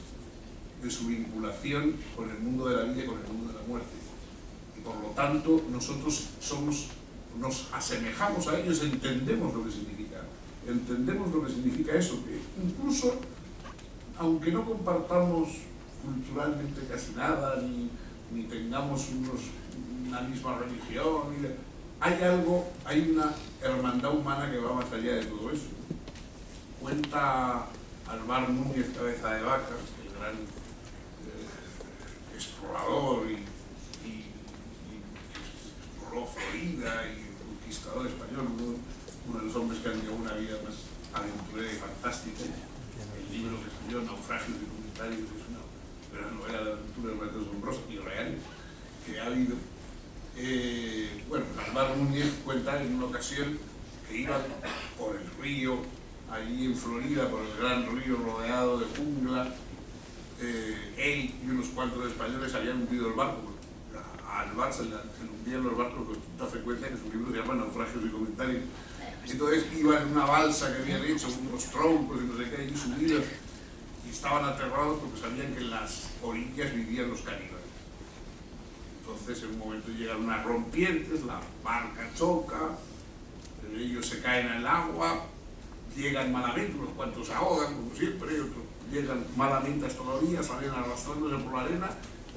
de su vinculación con el mundo de la vida y con el mundo de la muerte. Y por lo tanto nosotros nos asemejamos a ellos, entendemos lo que significa eso, que incluso aunque no compartamos culturalmente casi nada, ni tengamos una misma religión, hay una hermandad humana que va más allá de todo eso. Cuenta Alvar Núñez Cabeza de Vaca, el gran explorador y exploró Florida ha habido. Bueno, Álvaro Núñez cuenta en una ocasión que iban por el río, allí en Florida, por el gran río rodeado de jungla. Él y unos cuantos españoles habían hundido el barco. Al bar se le hundían los barcos con tanta frecuencia que su libro se llama Naufragios y Comentarios. Entonces iban en una balsa que habían hecho, unos troncos y no sé qué, allí subidos, y estaban aterrados porque sabían que en las orillas vivían los caníbales. Entonces en un momento llegan unas rompientes, la barca choca, ellos se caen al agua, llegan malamente, unos cuantos se ahogan, como siempre, otros llegan malamente hasta la orilla, salen arrastrándose por la arena,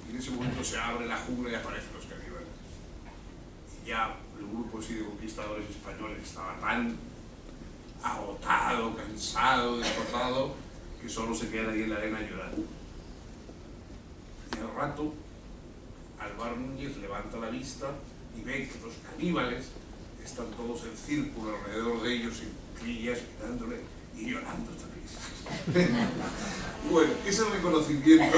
y en ese momento se abre la jungla y aparecen los caníbales. Y ya el grupo así de conquistadores españoles estaba tan agotado, cansado, destrozado, que solo se quedan ahí en la arena llorando. Y al rato, Álvaro Núñez levanta la vista y ve que los caníbales están todos en círculo alrededor de ellos, en crillas, mirándole y llorando también. Bueno, ese reconocimiento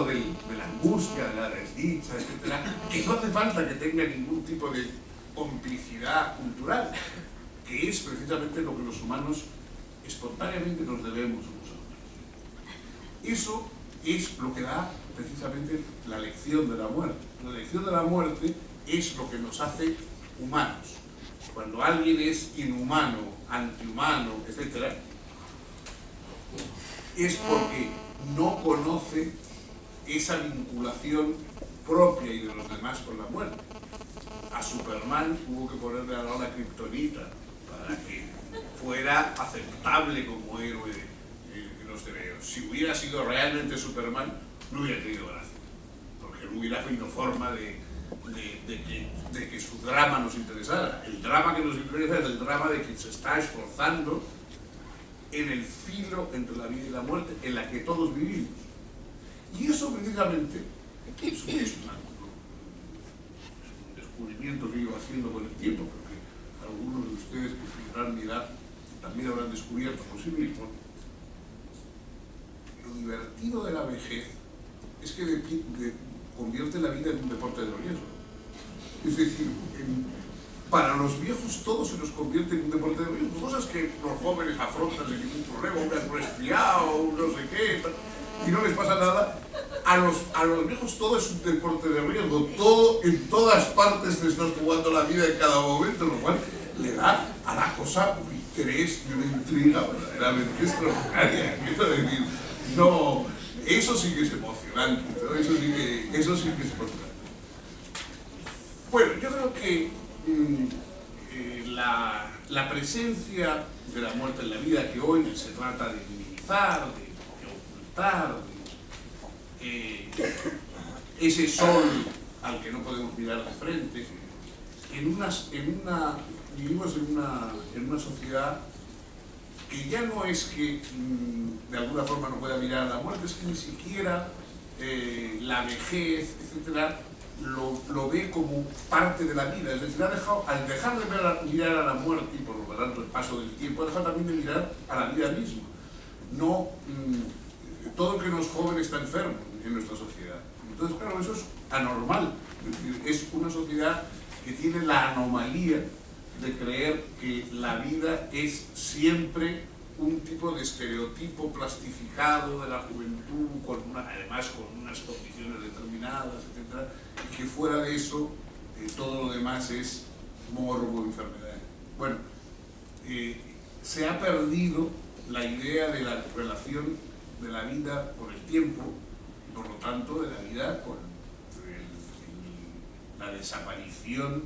de la angustia, de la desdicha, etc., que no hace falta que tenga ningún tipo de complicidad cultural, que es precisamente lo que los humanos espontáneamente nos debemos a nosotros. Eso es lo que da precisamente la lección de la muerte. La lección de la muerte es lo que nos hace humanos. Cuando alguien es inhumano, antihumano, etc., es porque no conoce esa vinculación propia y de los demás con la muerte. A Superman hubo que ponerle a la kriptonita para que fuera aceptable como héroe en los tebeos. Si hubiera sido realmente Superman, no hubiera tenido gracia, porque no hubiera habido forma de que su drama nos interesara. El drama que nos interesa es el drama de quien se está esforzando en el filo entre la vida y la muerte, en la que todos vivimos. Y eso precisamente es un descubrimiento que he ido haciendo con el tiempo, porque algunos de ustedes que tendrán mi edad también habrán descubierto por sí mismos. Lo divertido de la vejez es que convierte la vida en un deporte de riesgo. Es decir, para los viejos todo se nos convierte en un deporte de riesgo. Cosas que los jóvenes afrontan sin ningún problema, un resfriado, un no sé qué, y no les pasa nada. A los viejos todo es un deporte de riesgo. Todo, en todas partes te estás jugando la vida en cada momento, lo cual le da a la cosa un interés y una intriga verdaderamente extraordinaria. Quiero decir, no, eso sí que es emocionante, ¿no? Eso sí que es emocionante. Bueno, yo creo que la presencia de la muerte en la vida, que hoy se trata de minimizar, de ocultar, ese sol al que no podemos mirar de frente, vivimos en una sociedad que ya no es que de alguna forma no pueda mirar a la muerte, es que ni siquiera la vejez, etcétera, lo ve como parte de la vida. Es decir, al dejar de mirar a la muerte y por lo tanto el paso del tiempo, ha dejado también de mirar a la vida misma. No, todo el que no es joven está enfermo en nuestra sociedad. Entonces, claro, eso es anormal. Es decir, es una sociedad que tiene la anomalía de creer que la vida es siempre un tipo de estereotipo plastificado de la juventud, además con unas condiciones determinadas, etc. Y que fuera de eso, todo lo demás es morbo, enfermedad. Bueno, se ha perdido la idea de la relación de la vida con el tiempo, y por lo tanto de la vida con la desaparición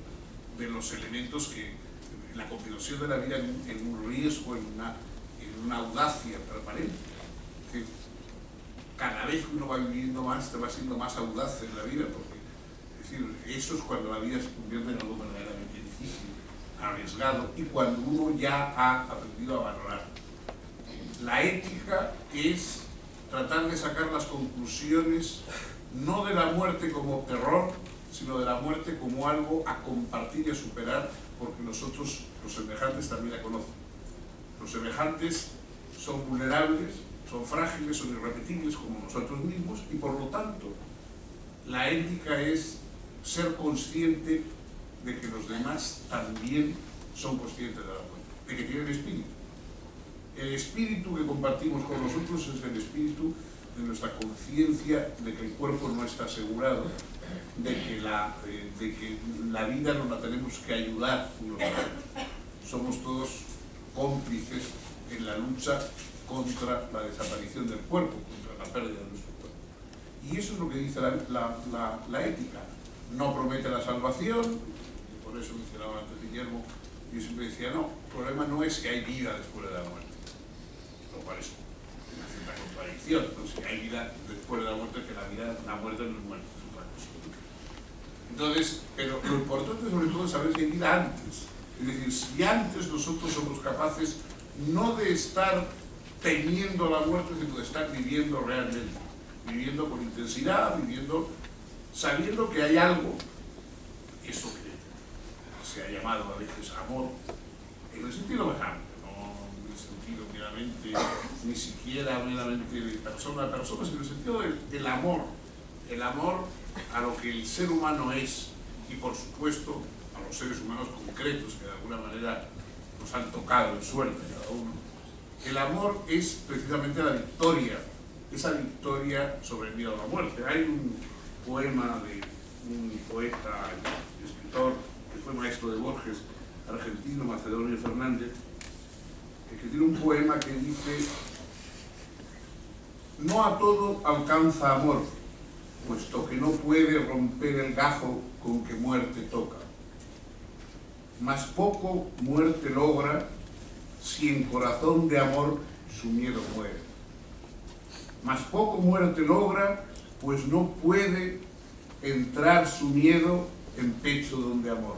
de los elementos que la conversión de la vida en un riesgo, en una audacia permanente. Que cada vez que uno va viviendo más, te va siendo más audaz en la vida, porque es decir, eso es cuando la vida se convierte en algo verdaderamente difícil, arriesgado, y cuando uno ya ha aprendido a valorar. La ética es tratar de sacar las conclusiones no de la muerte como terror, sino de la muerte como algo a compartir y a superar, porque nosotros, los semejantes, también la conocen. Los semejantes son vulnerables, son frágiles, son irrepetibles como nosotros mismos, y por lo tanto La ética es ser consciente de que los demás también son conscientes de la muerte, de que tienen espíritu. El espíritu que compartimos con nosotros es el espíritu de nuestra conciencia de que el cuerpo no está asegurado, de que la vida nos la tenemos que ayudar unos a otros. Somos todos cómplices en la lucha contra la desaparición del cuerpo, contra la pérdida de nuestro cuerpo. Y eso es lo que dice la ética. No promete la salvación, por eso mencionaba antes Guillermo, y siempre decía, no, el problema no es que hay vida después de la muerte, lo cual es una cierta contradicción, ¿no? Si hay vida después de la muerte, que la muerte no es muerte, es otra cosa. Entonces, pero lo importante sobre todo es saber si hay vida antes. Es decir, si antes nosotros somos capaces no de estar temiendo la muerte, sino de estar viviendo realmente, viviendo con intensidad, viviendo sabiendo que hay algo, eso que se ha llamado a veces amor, en el sentido más amplio, no en el sentido meramente, ni siquiera meramente de persona a persona, sino en el sentido del amor, el amor a lo que el ser humano es, y por supuesto a los seres humanos concretos que de alguna manera nos han tocado en suerte cada uno. El amor es precisamente la victoria, esa victoria sobre el miedo a la muerte. Hay un poema de un poeta y escritor que fue maestro de Borges, argentino, Macedonio Fernández, que tiene un poema que dice: no a todo alcanza amor, puesto que no puede romper el gajo con que muerte toca. Mas poco muerte logra si en corazón de amor su miedo muere. Mas poco muerte logra, pues no puede entrar su miedo en pecho donde amor.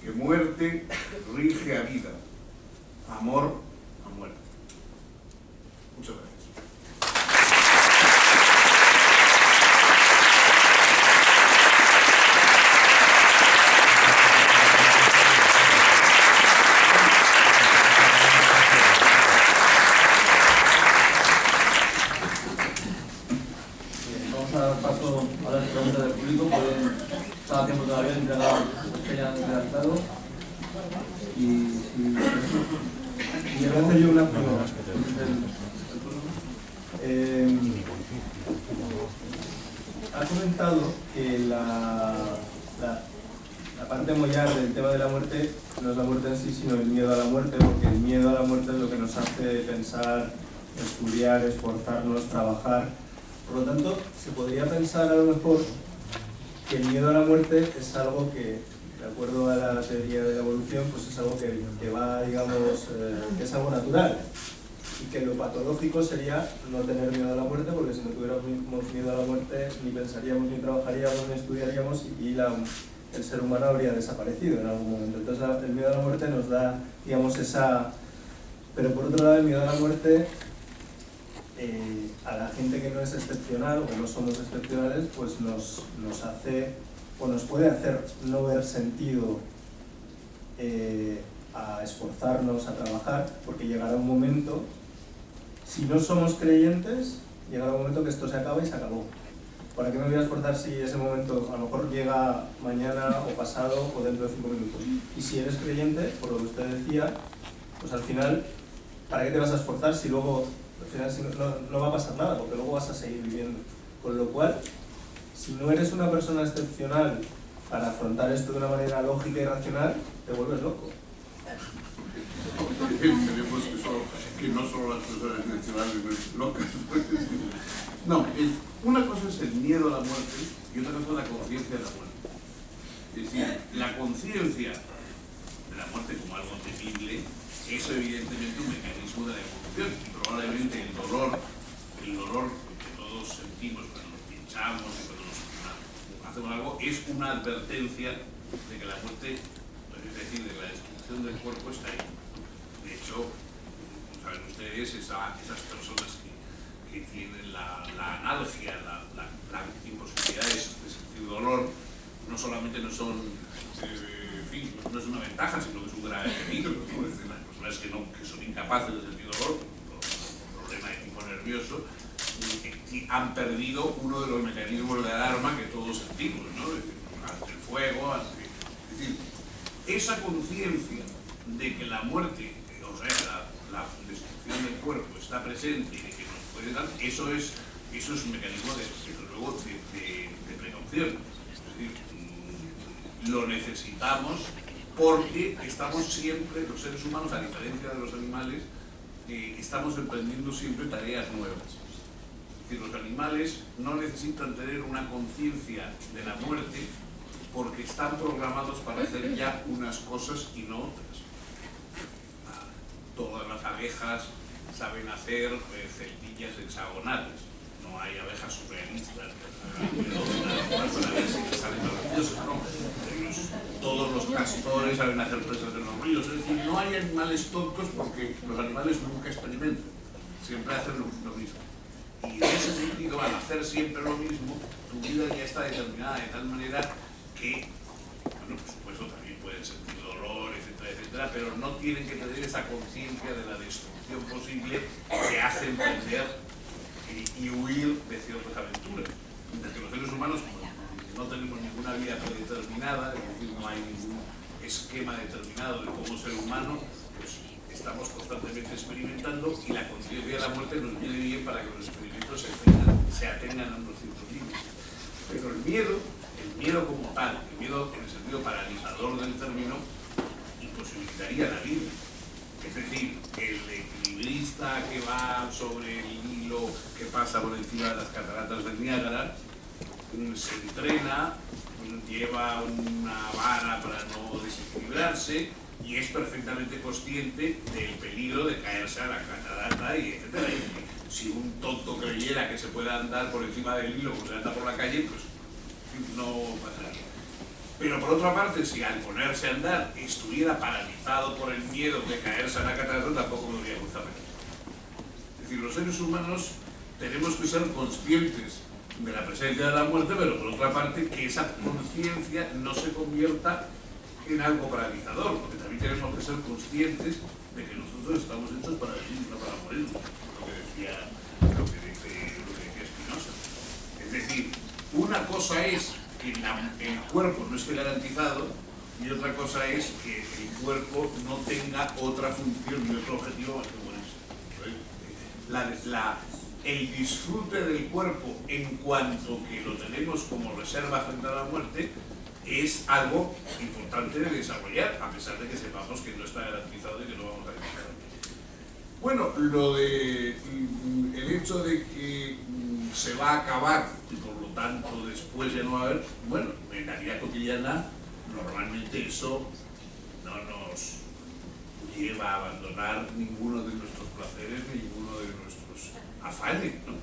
Que muerte rige a vida, amor a muerte. Muchas gracias. Ha comentado que la parte mollar del tema de la muerte no es la muerte en sí, sino el miedo a la muerte, porque el miedo a la muerte es lo que nos hace pensar, estudiar, esforzarnos, trabajar. Por lo tanto, se podría pensar a lo mejor que el miedo a la muerte es algo que, de acuerdo a la teoría de la evolución, pues es algo que va, digamos, que es algo natural. Y que lo patológico sería no tener miedo a la muerte, porque si no tuviéramos miedo a la muerte ni pensaríamos, ni trabajaríamos, ni estudiaríamos y el ser humano habría desaparecido en algún momento. Entonces el miedo a la muerte nos da, digamos, esa... Pero por otro lado, el miedo a la muerte, a la gente que no es excepcional o que no somos excepcionales, pues nos hace, o nos puede hacer no ver sentido a esforzarnos, a trabajar, porque llegará un momento, si no somos creyentes, llegará un momento que esto se acaba y se acabó. ¿Para qué me voy a esforzar si ese momento a lo mejor llega mañana o pasado o dentro de 5 minutos? Y si eres creyente, por lo que usted decía, pues al final, ¿para qué te vas a esforzar si luego, al final no va a pasar nada? Porque luego vas a seguir viviendo. Con lo cual, si no eres una persona excepcional para afrontar esto de una manera lógica y racional, te vuelves loco. Tenemos que no solo las personas excepcionales son locas. No, una cosa es el miedo a la muerte y otra cosa es la conciencia de la muerte. Es decir, la conciencia de la muerte como algo temible es evidentemente un mecanismo de la evolución y probablemente el dolor que todos sentimos cuando nos pinchamos y cuando nos hacemos algo es una advertencia de que la muerte, es decir, de que la destrucción del cuerpo está ahí. De hecho, saben ustedes, esas personas que tienen la analgia, la imposibilidad de sentir dolor, no solamente no son, en fin, no es una ventaja, sino que es un grave peligro. Las personas que son incapaces de sentir dolor, por problema de tipo nervioso, han perdido uno de los mecanismos de alarma que todos sentimos, ¿no? Ante el fuego, es decir, esa conciencia de que la muerte, o sea, la destrucción del cuerpo está presente y de que nos puede dar, eso es un mecanismo de precaución. Es decir, lo necesitamos porque estamos siempre, los seres humanos, a diferencia de los animales, estamos emprendiendo siempre tareas nuevas. Es decir, los animales no necesitan tener una conciencia de la muerte porque están programados para hacer ya unas cosas y no otras. Todas las abejas saben hacer celdillas hexagonales. No hay abejas surrealistas para ver si les salen maravillosas, ¿no? Todos los castores saben hacer presas en los ríos. Es decir, no hay animales tontos porque los animales nunca experimentan, siempre hacen lo mismo. Y en ese sentido, al hacer siempre lo mismo, tu vida ya está determinada de tal manera que, bueno, por supuesto, también pueden sentir dolor, etcétera, etcétera, pero no tienen que tener esa conciencia de la destrucción posible que hace emprender y huir de ciertas aventuras. Mientras que los seres humanos, como no tenemos ninguna vida predeterminada, es decir, no hay ningún esquema determinado de cómo ser humano, pues estamos constantemente experimentando y la conciencia de la muerte nos viene bien para que los experimentos se atengan a unos ciertos límites. Pero el miedo como tal, el miedo en el sentido paralizador del término, imposibilitaría la vida. Es decir, el equilibrista que va sobre el hilo que pasa por encima de las cataratas del Niágara, se entrena, lleva una vara para no desequilibrarse y es perfectamente consciente del peligro de caerse a la catarata y etcétera. Y si un tonto creyera que se puede andar por encima del hilo como se anda por la calle, pues no pasaría. Pero por otra parte, si al ponerse a andar estuviera paralizado por el miedo de caerse a la catarata, tampoco lo haría justamente. Es decir, los seres humanos tenemos que ser conscientes de la presencia de la muerte, pero por otra parte que esa conciencia no se convierta en algo paralizador, porque también tenemos que ser conscientes de que nosotros estamos hechos para vivir, no para morir, lo que decía Spinoza. Es decir, una cosa es que el cuerpo no esté garantizado y otra cosa es que el cuerpo no tenga otra función y otro objetivo más que morirse. El disfrute del cuerpo en cuanto que lo tenemos como reserva frente a la muerte es algo importante de desarrollar, a pesar de que sepamos que no está garantizado y que no vamos a garantizar. Bueno, el hecho de que se va a acabar y por lo tanto después ya no va a haber, bueno, en la vida cotidiana normalmente eso no nos lleva a abandonar ninguno de nuestros placeres ni ninguno de nuestros afanes, ¿no?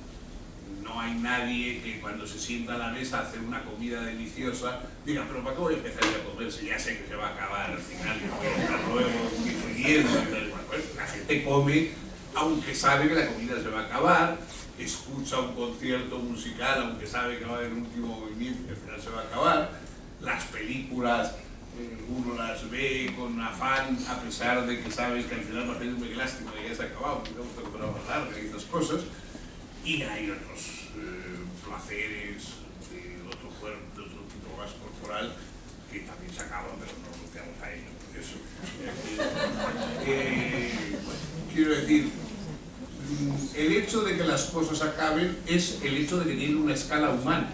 No hay nadie que cuando se sienta a la mesa a hacer una comida deliciosa diga, pero ¿para qué voy a empezar a comer si ya sé que se va a acabar al final y voy a estar luego friendo? Bueno, la gente come aunque sabe que la comida se va a acabar, escucha un concierto musical aunque sabe que va a haber un último movimiento y al final se va a acabar. Las películas uno las ve con afán a pesar de que sabes que al final va a ser muy lástima que ya se ha acabado, porque me gusta que fuera más larga y estas cosas. Y hay otros placeres de otro tipo más corporal que también se acaban, pero no nos quedamos a ellos por eso. Quiero decir, el hecho de que las cosas acaben es el hecho de que tienen una escala humana.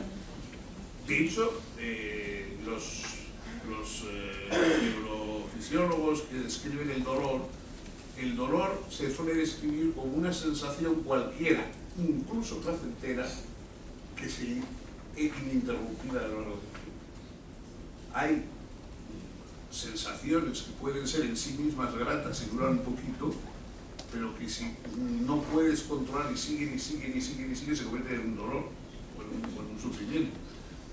De hecho, los neurofisiólogos que describen el dolor se suele describir como una sensación cualquiera, incluso placentera, que es ininterrumpida a lo largo del tiempo. Hay sensaciones que pueden ser en sí mismas gratas y duran un poquito, pero que si no puedes controlar y siguen, se convierten en un dolor o en un sufrimiento.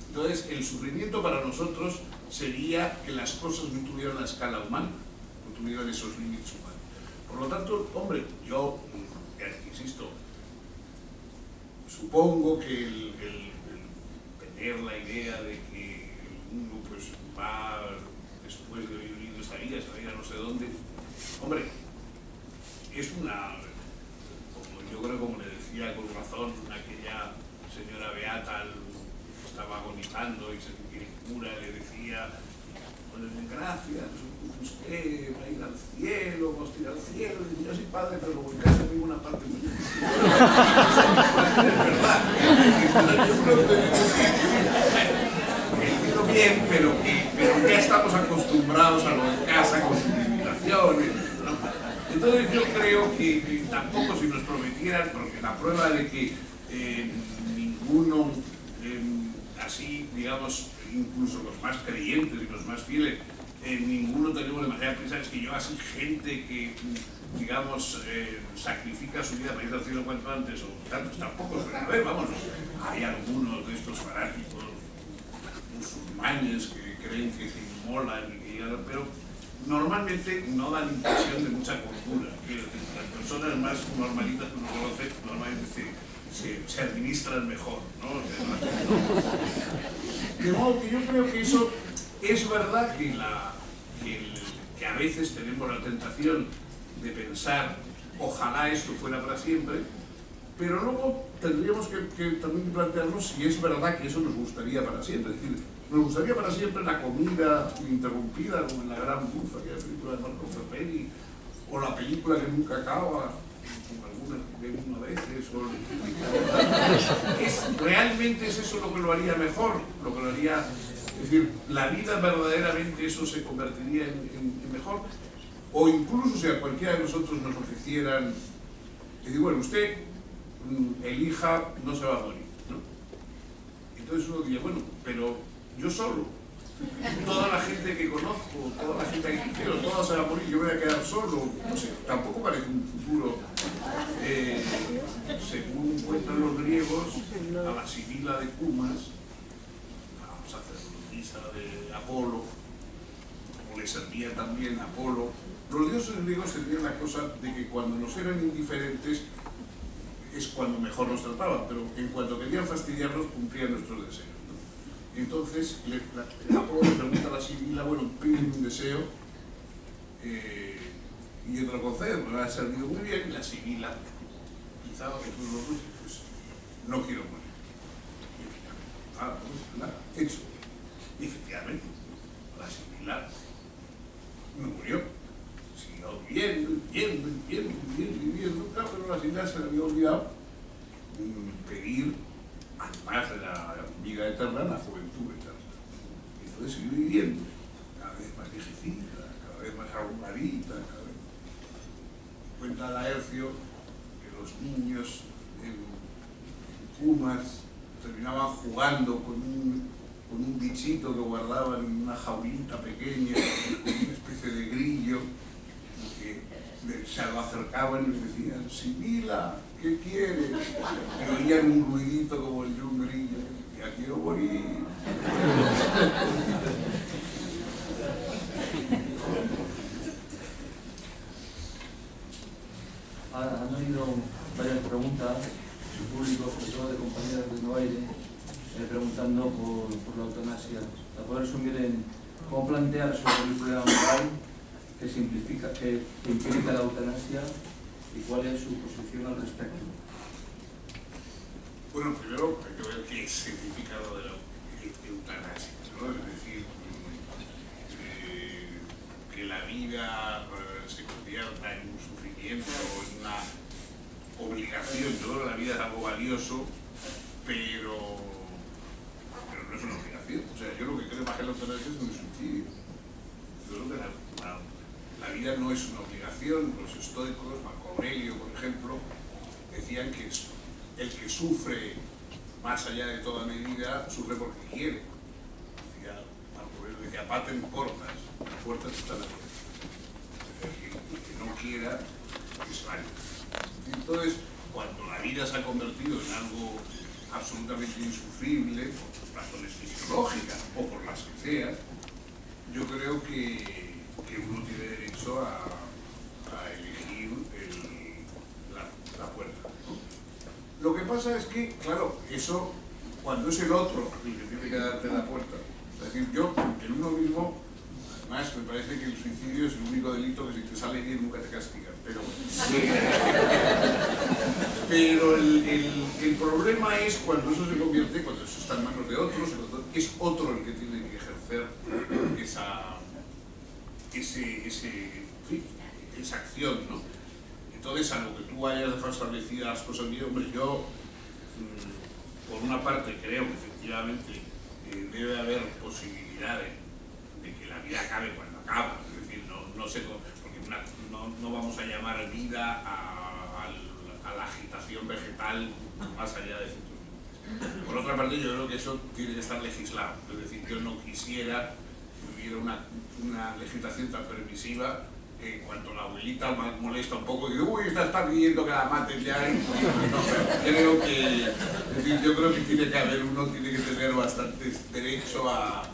Entonces, el sufrimiento para nosotros sería que las cosas no tuvieran la escala humana, no tuvieran esos límites humanos. Por lo tanto, hombre, yo, insisto, supongo que el tener la idea de que uno pues, va después de haber vivido esta vida, se va a ir a no sé dónde, hombre, es una, como yo creo, como le decía decía con razón aquella señora beata, estaba agonizando y el cura le decía, pues gracias, usted va a ir al cielo, vamos a ir al cielo, y yo soy padre, pero como en casa vivo una parte muy es verdad. Yo creo que bien, pero ya estamos acostumbrados a lo de casa con sus limitaciones, ¿no? Entonces yo creo que tampoco si nos prometieran, porque la prueba de que ninguno, así digamos, incluso los más creyentes y los más fieles, ninguno tenemos demasiada prisa, es que yo así gente que, digamos, sacrifica su vida para ir al cielo cuanto antes, o tantos tampoco suele haber, vamos, hay algunos de estos fanáticos musulmanes que creen que se inmolan y que llegan, pero normalmente no dan impresión de mucha cultura, que las personas más normalitas que uno conoce normalmente se administran mejor, ¿no? De modo que yo creo que eso es verdad que a veces tenemos la tentación de pensar ojalá esto fuera para siempre, pero luego tendríamos que también plantearnos si es verdad que eso nos gustaría para siempre. Es decir, nos gustaría para siempre la comida ininterrumpida, como en La Gran Bufa, aquella película de Marco Ferreri, o la película que nunca acaba, como algunas que vemos a veces, ¿realmente es eso lo que lo haría mejor? Lo que lo haría, es decir, ¿la vida verdaderamente eso se convertiría en mejor? O incluso si a cualquiera de nosotros nos ofrecieran, y digo, bueno, usted elija, no se va a morir, ¿no? Entonces uno diría, bueno, pero yo solo, toda la gente que conozco, toda la gente que quiero, toda se va a morir, yo voy a quedar solo, no sé, tampoco parece un futuro, según cuentan los griegos, a la Sibila de Cumas, la sacerdotisa de Apolo, como le servía también a Apolo, los dioses griegos tenían la cosa de que cuando nos eran indiferentes es cuando mejor nos trataban, pero en cuanto querían fastidiarnos cumplían nuestros deseos, ¿no? Entonces Apolo le pregunta a la Sibila, bueno, pídeme un deseo y yo te lo concedo, me ha servido muy bien, y la Sibila, quizá que tú lo busques, pues no quiero morir. Pues nada, hecho. Y efectivamente, la Sibila no murió. Viviendo, claro, pero la Sibila se le había olvidado pedir, además de la vida eterna, la juventud eterna. Entonces siguió viviendo, cada vez más viejecita, cada vez más arrugadita, cada vez. Cuenta Laercio que los niños en Cumas terminaban jugando con un bichito que guardaban en una jaulita pequeña, con una especie de grillo, que se lo acercaban y le decían, Sibila, ¿qué quieres? Y oían un ruidito como el de un grillo, ya quiero morir. Han habido varias preguntas de público, sobre todo de compañeros de Noaire, preguntando por la eutanasia. Para poder resumir en cómo plantear sobre el problema moral que implica la eutanasia y cuál es su posición al respecto. Bueno, primero hay que ver qué significa lo de la eutanasia, ¿no? Es decir, que la vida se convierta en un sufrimiento o en una obligación. Yo creo que la vida es algo valioso, pero no es una obligación. O sea, yo lo que creo más que la eutanasia es un suicidio. Yo creo que la vida no es una obligación. Los estoicos, Marco Aurelio, por ejemplo, decían que el que sufre más allá de toda medida, sufre porque quiere. Decía Marco Aurelio, decía, paten portas, las puertas están abiertas. El que no quiera, que se vaya. Entonces, cuando la vida se ha convertido en algo absolutamente insufrible, por razones fisiológicas o por las que sean, yo creo que uno tiene derecho a elegir la puerta, ¿no? Lo que pasa es que, claro, eso, cuando es el otro el que tiene que darte la puerta, es decir, yo en uno mismo Además, me parece que el suicidio es el único delito que si te sale bien nunca te castigan. Pero el problema es cuando eso se convierte, cuando eso está en manos de otros, es otro el que tiene que ejercer esa acción, ¿no? Entonces, a lo que tú hayas dejado establecidas las cosas bien, hombre, yo, por una parte, creo que efectivamente debe haber posibilidades de que la vida acabe cuando acaba, es decir, no sé, porque no vamos a llamar vida a la agitación vegetal más allá de 5 minutos. Por otra parte, yo creo que eso tiene que estar legislado, es decir, yo no quisiera que hubiera una legislación tan permisiva que en cuanto la abuelita molesta un poco y dice, uy, está pidiendo que la maten ya. Yo creo que tiene que haber, uno tiene que tener bastante derecho a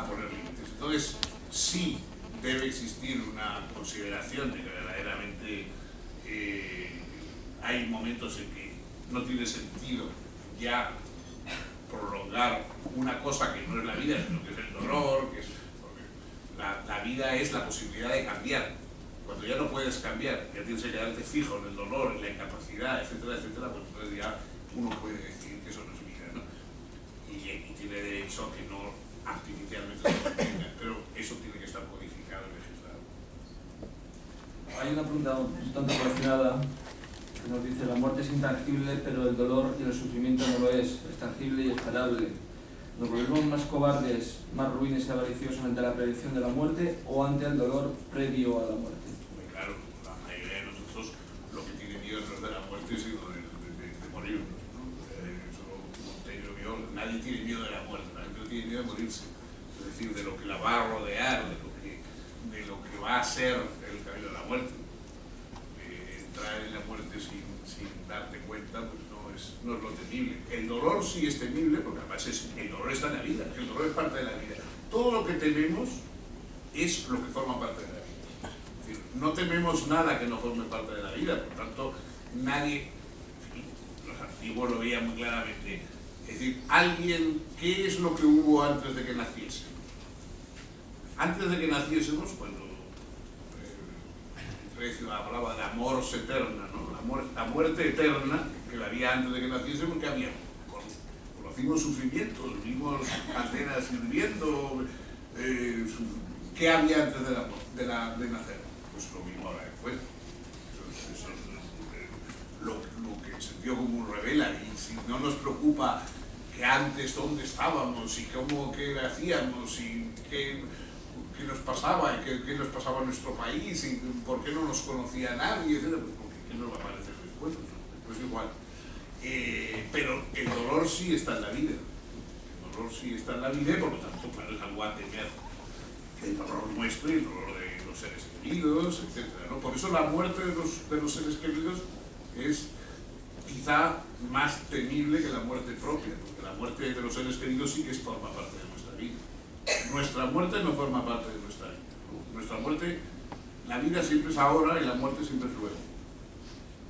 poner límites. Entonces, sí debe existir una consideración de que verdaderamente hay momentos en que no tiene sentido ya prolongar una cosa que no es la vida, sino que es el dolor, que es... La vida es la posibilidad de cambiar. Cuando ya no puedes cambiar, ya tienes que quedarte fijo en el dolor, en la incapacidad, etcétera, etcétera, pues entonces ya uno puede decir que eso no es vida, ¿no? Y tiene derecho a que no artificialmente se mantenga, pero eso tiene que estar codificado y legislado. Hay una pregunta un tanto relacionada que nos dice: la muerte es intangible, pero el dolor y el sufrimiento no lo es tangible y esperable. ¿Nos volvemos más cobardes, más ruines y avariciosos ante la predicción de la muerte o ante el dolor previo a la muerte? Muy claro, la mayoría de nosotros lo que tiene miedo no es de la muerte, sino de morirnos, ¿no? Eso Montaigne vio, nadie tiene miedo de la muerte, la gente no tiene miedo de morirse. Es decir, de lo que la va a rodear, de lo que va a ser el camino de la muerte. Entrar en la muerte sin darte cuenta, pues no es lo temible. El dolor sí es temible, porque además el dolor está en la vida, el dolor es parte de la vida. Todo lo que tememos es lo que forma parte de la vida. Es decir, no tememos nada que no forme parte de la vida, por tanto, nadie, los antiguos lo veían muy claramente, es decir, alguien, ¿qué es lo que hubo antes de que naciese? Antes de que naciésemos, cuando Grecia hablaba de amor eterna, ¿no? La muerte eterna, que la había antes de que naciésemos, ¿qué había? Conocimos sufrimientos, vimos Atenas sirviendo, ¿qué había antes de nacer? Pues lo mismo ahora después. Eso es lo que el sentido común revela, y si no nos preocupa que antes dónde estábamos y qué hacíamos y qué nos pasaba y qué nos pasaba en nuestro país y por qué no nos conocía nadie, etc. Pues porque ¿qué nos va a parecer después? Pues igual. Pero el dolor sí está en la vida. El dolor sí está en la vida y por lo tanto, claro, es algo a temer. El dolor nuestro y el dolor de los seres queridos, etc., ¿no? Por eso la muerte de los seres queridos es quizá más temible que la muerte propia, porque la muerte de los seres queridos sí que forma parte de nuestra vida. Nuestra muerte no forma parte de nuestra vida. Nuestra muerte, la vida siempre es ahora y la muerte siempre es luego.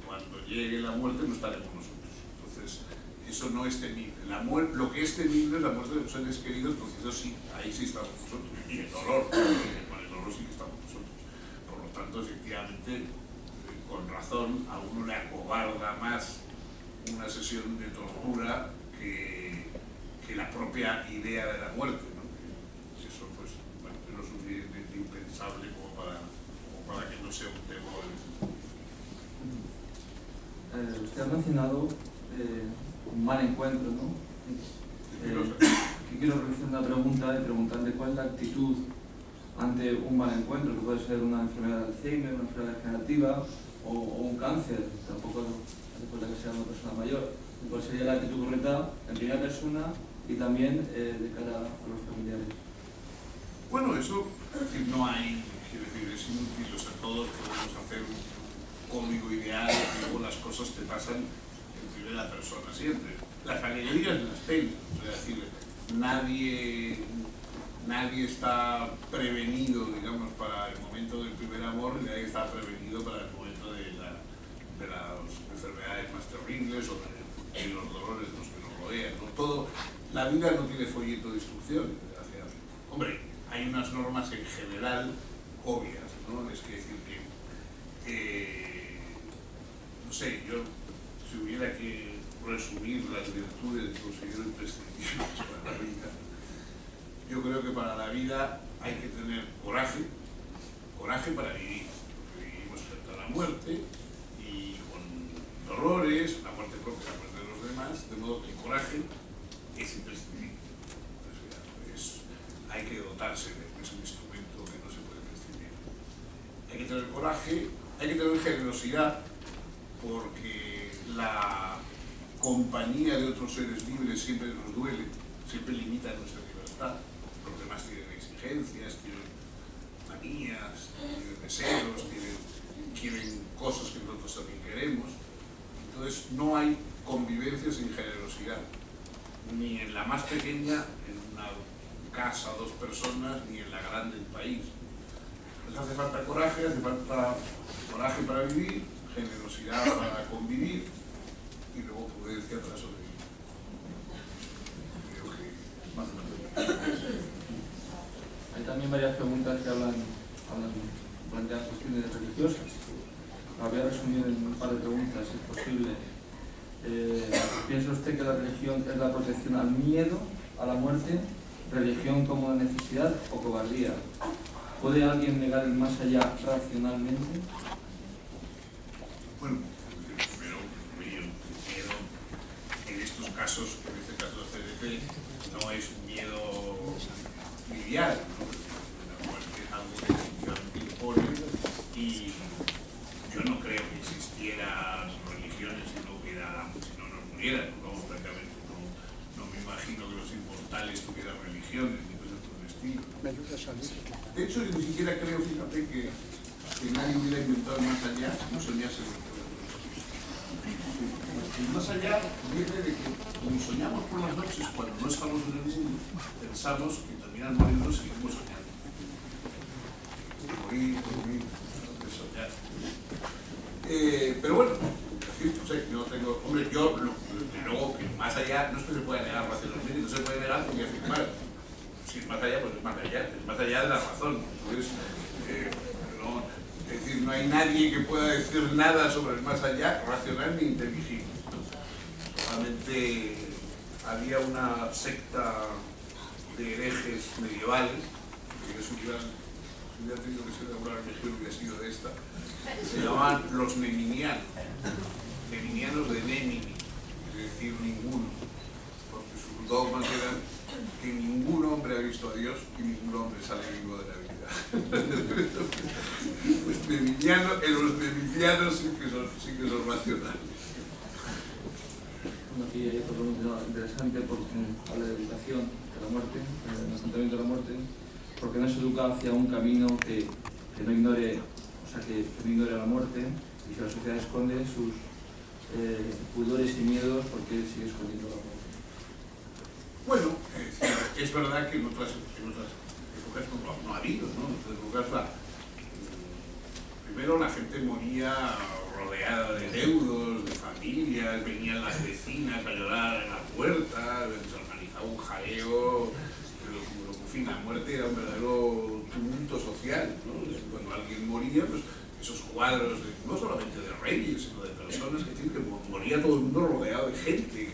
Cuando llegue la muerte no estaremos nosotros. Entonces, eso no es temible. Lo que es temible es la muerte de los seres queridos, porque eso sí, ahí sí estamos nosotros. Y el dolor, con el dolor sí que estamos nosotros. Por lo tanto, efectivamente, con razón, a uno le acobarda más una sesión de tortura que la propia idea de la muerte, ¿no? Eso, pues, bueno, es lo suficientemente impensable como para que no sea un tema. Usted ha mencionado un mal encuentro, ¿no? Quiero realizar una pregunta y preguntarle cuál es la actitud ante un mal encuentro, que puede ser una enfermedad de Alzheimer, una enfermedad degenerativa o un cáncer, tampoco hace falta que sea una persona mayor. ¿Cuál sería la actitud correcta en primera persona y también de cara a los familiares? Bueno, eso no hay, quiero decir, es inútil, o sea, todos podemos hacer un código ideal y luego las cosas te pasan en primera persona siempre. Las alegrías de las penas, es decir, nadie está prevenido, digamos, para el momento del primer amor y nadie está prevenido para el momento de las enfermedades más terribles o de los dolores de los que nos rodean, ¿no? La vida no tiene folleto de instrucciones, desgraciadamente. Hombre, hay unas normas en general obvias, ¿no? Es decir que, no sé, yo si hubiera que resumir las virtudes que considero imprescindibles para la vida, yo creo que para la vida hay que tener coraje para vivir, porque vivimos frente a la muerte y con dolores, la muerte propia, la muerte de los demás, de modo que el coraje es imprescindible. Hay que dotarse de un instrumento que no se puede prescindir. Hay que tener coraje, hay que tener generosidad, porque la compañía de otros seres libres siempre nos duele, siempre limita nuestra libertad. Los demás tienen exigencias, tienen manías, tienen deseos, quieren cosas que nosotros también queremos. Entonces no hay convivencia sin generosidad, ni en la más pequeña, en una casa o dos personas, ni en la grande del país. Entonces hace falta coraje para vivir, generosidad para convivir y luego prudencia para sobrevivir. Creo que más o menos. Hay también varias preguntas que plantean cuestiones religiosas. Las voy a resumir en un par de preguntas, si es posible. ¿Piensa usted que la religión es la protección al miedo, a la muerte, religión como necesidad o cobardía? ¿Puede alguien negar el más allá racionalmente? Bueno, primero, miedo en estos casos, en este caso del CDP, no es un miedo trivial, ¿no? La muerte es algo que definitivamente impone y yo no creo que existieran religiones si no nos murieran, vamos, francamente, no me imagino que los inmortales tuvieran religiones ni cosas por el estilo. De hecho, yo ni siquiera creo, fíjate, que nadie hubiera inventado el más allá si no soñase con todo. El más allá viene de que, como soñamos por las noches, cuando no estamos en el mundo, pensamos que terminan muriendo y seguimos soñando. Morir, soñar. Pero bueno, no sé, yo tengo, hombre, luego que más allá no es que se pueda negar racionalmente, no se puede negar porque afirmar. Si es más allá, pues es más allá de la razón. Entonces, es decir, no hay nadie que pueda decir nada sobre el más allá racional ni inteligible. Solamente había una secta de herejes medievales, que si hubiera tenido que ser de alguna religión hubiera sido de esta, se llamaban los neminianos de Nemini, es decir, ninguno, porque sus dogmas eran que ningún hombre ha visto a Dios y ningún hombre sale vivo de la vida. Pues los neminianos sí que son racionales. Aquí hay otro pregunta interesante porque habla de educación de la muerte, del enfrentamiento de la muerte, porque no se educa hacia un camino que no ignore, que no ignore a la muerte, y si la sociedad esconde sus pudores y miedos, porque sigue escondiendo la muerte. Bueno, es verdad que en otras épocas no ha habido, ¿no? En otras épocas primero la gente moría rodeada de deudos, de familias, venían las vecinas a llorar en la puerta, se organizaba un jaleo, pero en fin, la muerte era un verdadero tumulto social, ¿no? Cuando alguien moría, pues esos cuadros, no solamente de reyes, sino de personas que moría todo el mundo rodeado de gente.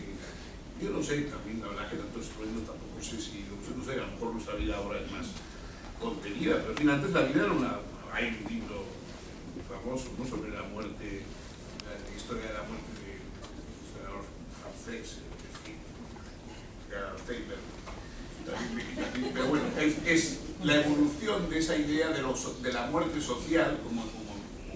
Yo no sé, también la verdad que tanto estruendo tampoco sé si, no sé, a lo mejor nuestra vida ahora es más contenida, pero en fin, antes la vida era hay un libro famoso, ¿no?, sobre la muerte, la historia de la muerte de un historiador francés, pero bueno, es la evolución de esa idea de la muerte social como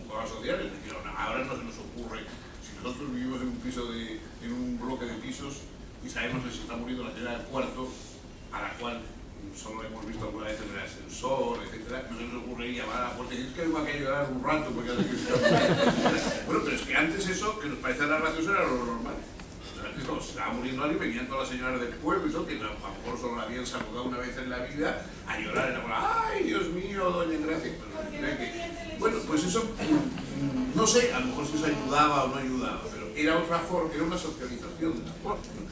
cosas sociales. Es decir, ahora no se nos ocurre, si nosotros vivimos en un bloque de pisos y sabemos que se está muriendo la señora del cuarto, a la cual solo hemos visto alguna vez en el ascensor, etc., no se nos ocurre llamar a la puerta y decir, es que vengo aquí a llorar un rato porque hace que se está muriendo. Bueno, pero es que antes eso, que nos parecía la graciosa, era lo normal. Cuando se estaba muriendo alguien, venían todas las señoras del pueblo y todo, que a lo mejor solo la habían saludado una vez en la vida, a llorar en la bola, ¡ay, Dios mío, doña Gracia! Bueno, pues eso, no sé, a lo mejor si eso ayudaba o no ayudaba, pero era otra forma, era una socialización de la muerte, ¿no?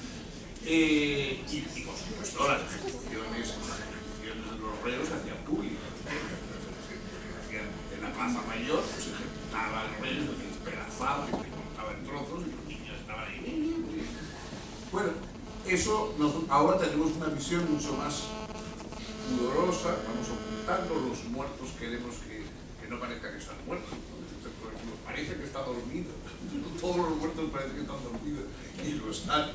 Y por supuesto las ejecuciones de los reos mayor pues ejecutaba al rey, lo despedazaba y le cortaba en trozos y los niños estaban ahí. Bueno, eso ahora tenemos una visión mucho más pudorosa, vamos ocultando los muertos, queremos que no parezca que están muertos. Parece que está dormido. Todos los muertos parece que están dormidos y lo están.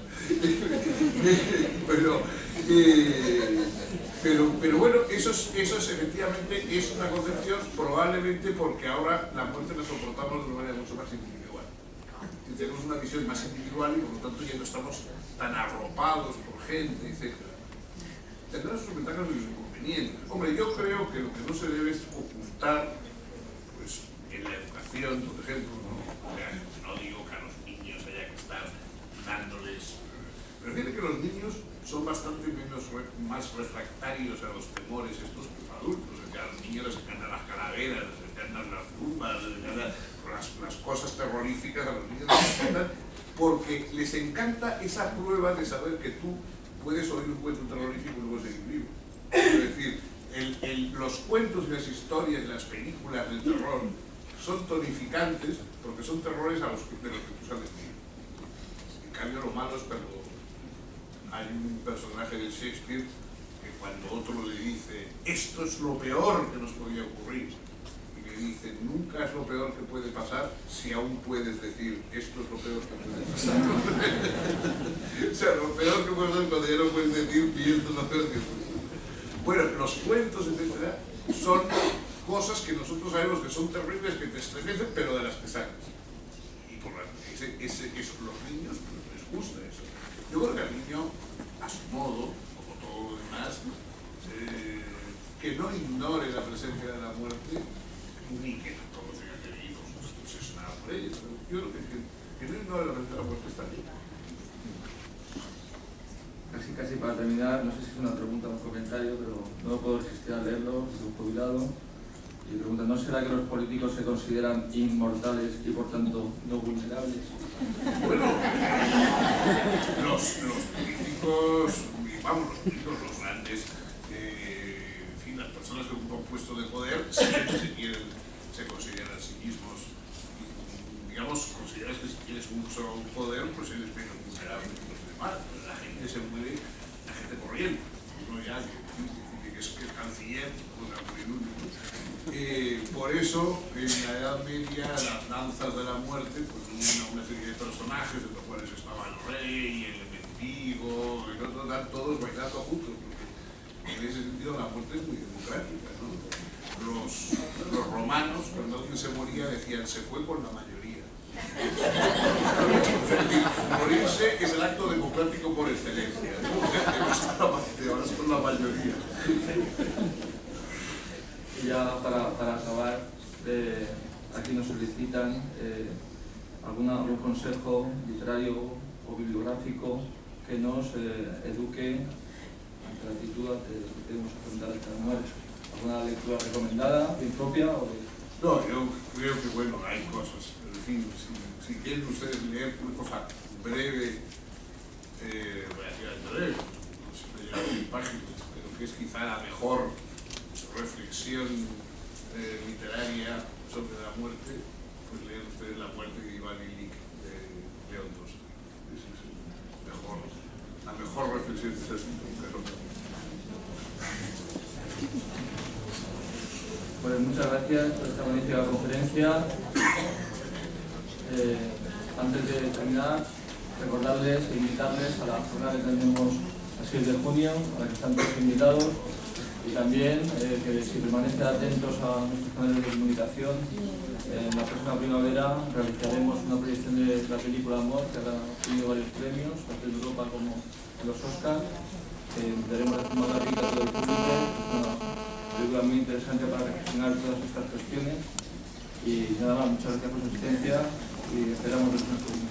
pero bueno, eso es efectivamente es una concepción, probablemente porque ahora la muerte la soportamos de una manera mucho más individual. Y tenemos una visión más individual y por lo tanto ya no estamos tan arropados por gente, etc. Tendrán sus ventajas y sus inconvenientes. Hombre, yo creo que lo que no se debe es ocultar, pues, en la educación, por ejemplo, no digo que a los niños haya que estar dándoles... Pero fíjate que los niños son bastante más refractarios a los temores estos que los adultos. O sea, a los niños les encantan las calaveras, les encantan las tumbas, les encantan las cosas terroríficas, a los niños les encantan porque les encanta esa prueba de saber que tú puedes oír un cuento terrorífico y luego seguir vivo. Es decir, los cuentos y las historias y las películas del terror son tonificantes porque son terrores de los que tú sales vivo. En cambio, lo malo es cuando hay un personaje de Shakespeare que cuando otro le dice esto es lo peor que nos podía ocurrir y le dice nunca es lo peor que puede pasar si aún puedes decir esto es lo peor que puede pasar. O sea, lo peor que puede pasar cuando ya no puedes decir y esto es lo peor que puede pasar. Bueno, los cuentos, etcétera, son cosas que nosotros sabemos que son terribles, que te estremecen, pero de las que sales. Y por eso los niños pues, les gusta eso. Yo creo que al niño, a su modo, como todo lo demás, que no ignore la presencia de la muerte, ni que tampoco tenga que vivir obsesionado por ella. Yo creo que no ignore la presencia de la muerte está bien. Casi para terminar, no sé si es una pregunta o un comentario, pero no puedo resistir a leerlo, soy un jubilado. Y pregunta, ¿no será que los políticos se consideran inmortales y por tanto no vulnerables? Bueno, los políticos, los grandes, en fin, las personas que ocupan puestos de poder, se consideran a sí mismos, digamos, consideras que si tienes mucho poder, pues eres menos vulnerable que los demás. La gente se mueve, la gente corriente, uno ya que es canciller, una muridumbre. Por eso, en la Edad Media, las danzas de la muerte, pues una serie de personajes, entre los cuales estaba el rey, el mendigo, el otro, todos bailando juntos, porque en ese sentido la muerte es muy democrática, ¿no? Los romanos, cuando alguien se moría, decían, se fue con la mayoría. Morirse es el acto democrático por excelencia, ¿no? Ahora son la mayoría. Y ya para acabar, aquí nos solicitan algún consejo literario o bibliográfico que nos eduque ante la actitud que tenemos que afrontar esta muerte. ¿Alguna lectura recomendada, bien propia? O de... No, yo creo que bueno, hay cosas. En fin, si quieren ustedes leer una cosa breve, relativamente breve, no siempre llega a 1000 páginas, pero que es quizá la mejor reflexión literaria sobre la muerte, pues lean ustedes La muerte de Iván Illich de León Tolstói. Esa es la mejor reflexión de este asunto. Pues muchas gracias por esta magnífica conferencia. Antes de terminar, recordarles e invitarles a la jornada que tenemos el 6 de junio, a la que están todos invitados. Y también que si permanecen atentos a nuestros canales de comunicación, en la próxima primavera realizaremos una proyección de la película Amor, que ha tenido varios premios, tanto en Europa como en los Oscars. Daremos la filmográfica a todo el público, una película muy interesante para reflexionar todas estas cuestiones. Y nada más, muchas gracias por su asistencia y esperamos los próximos.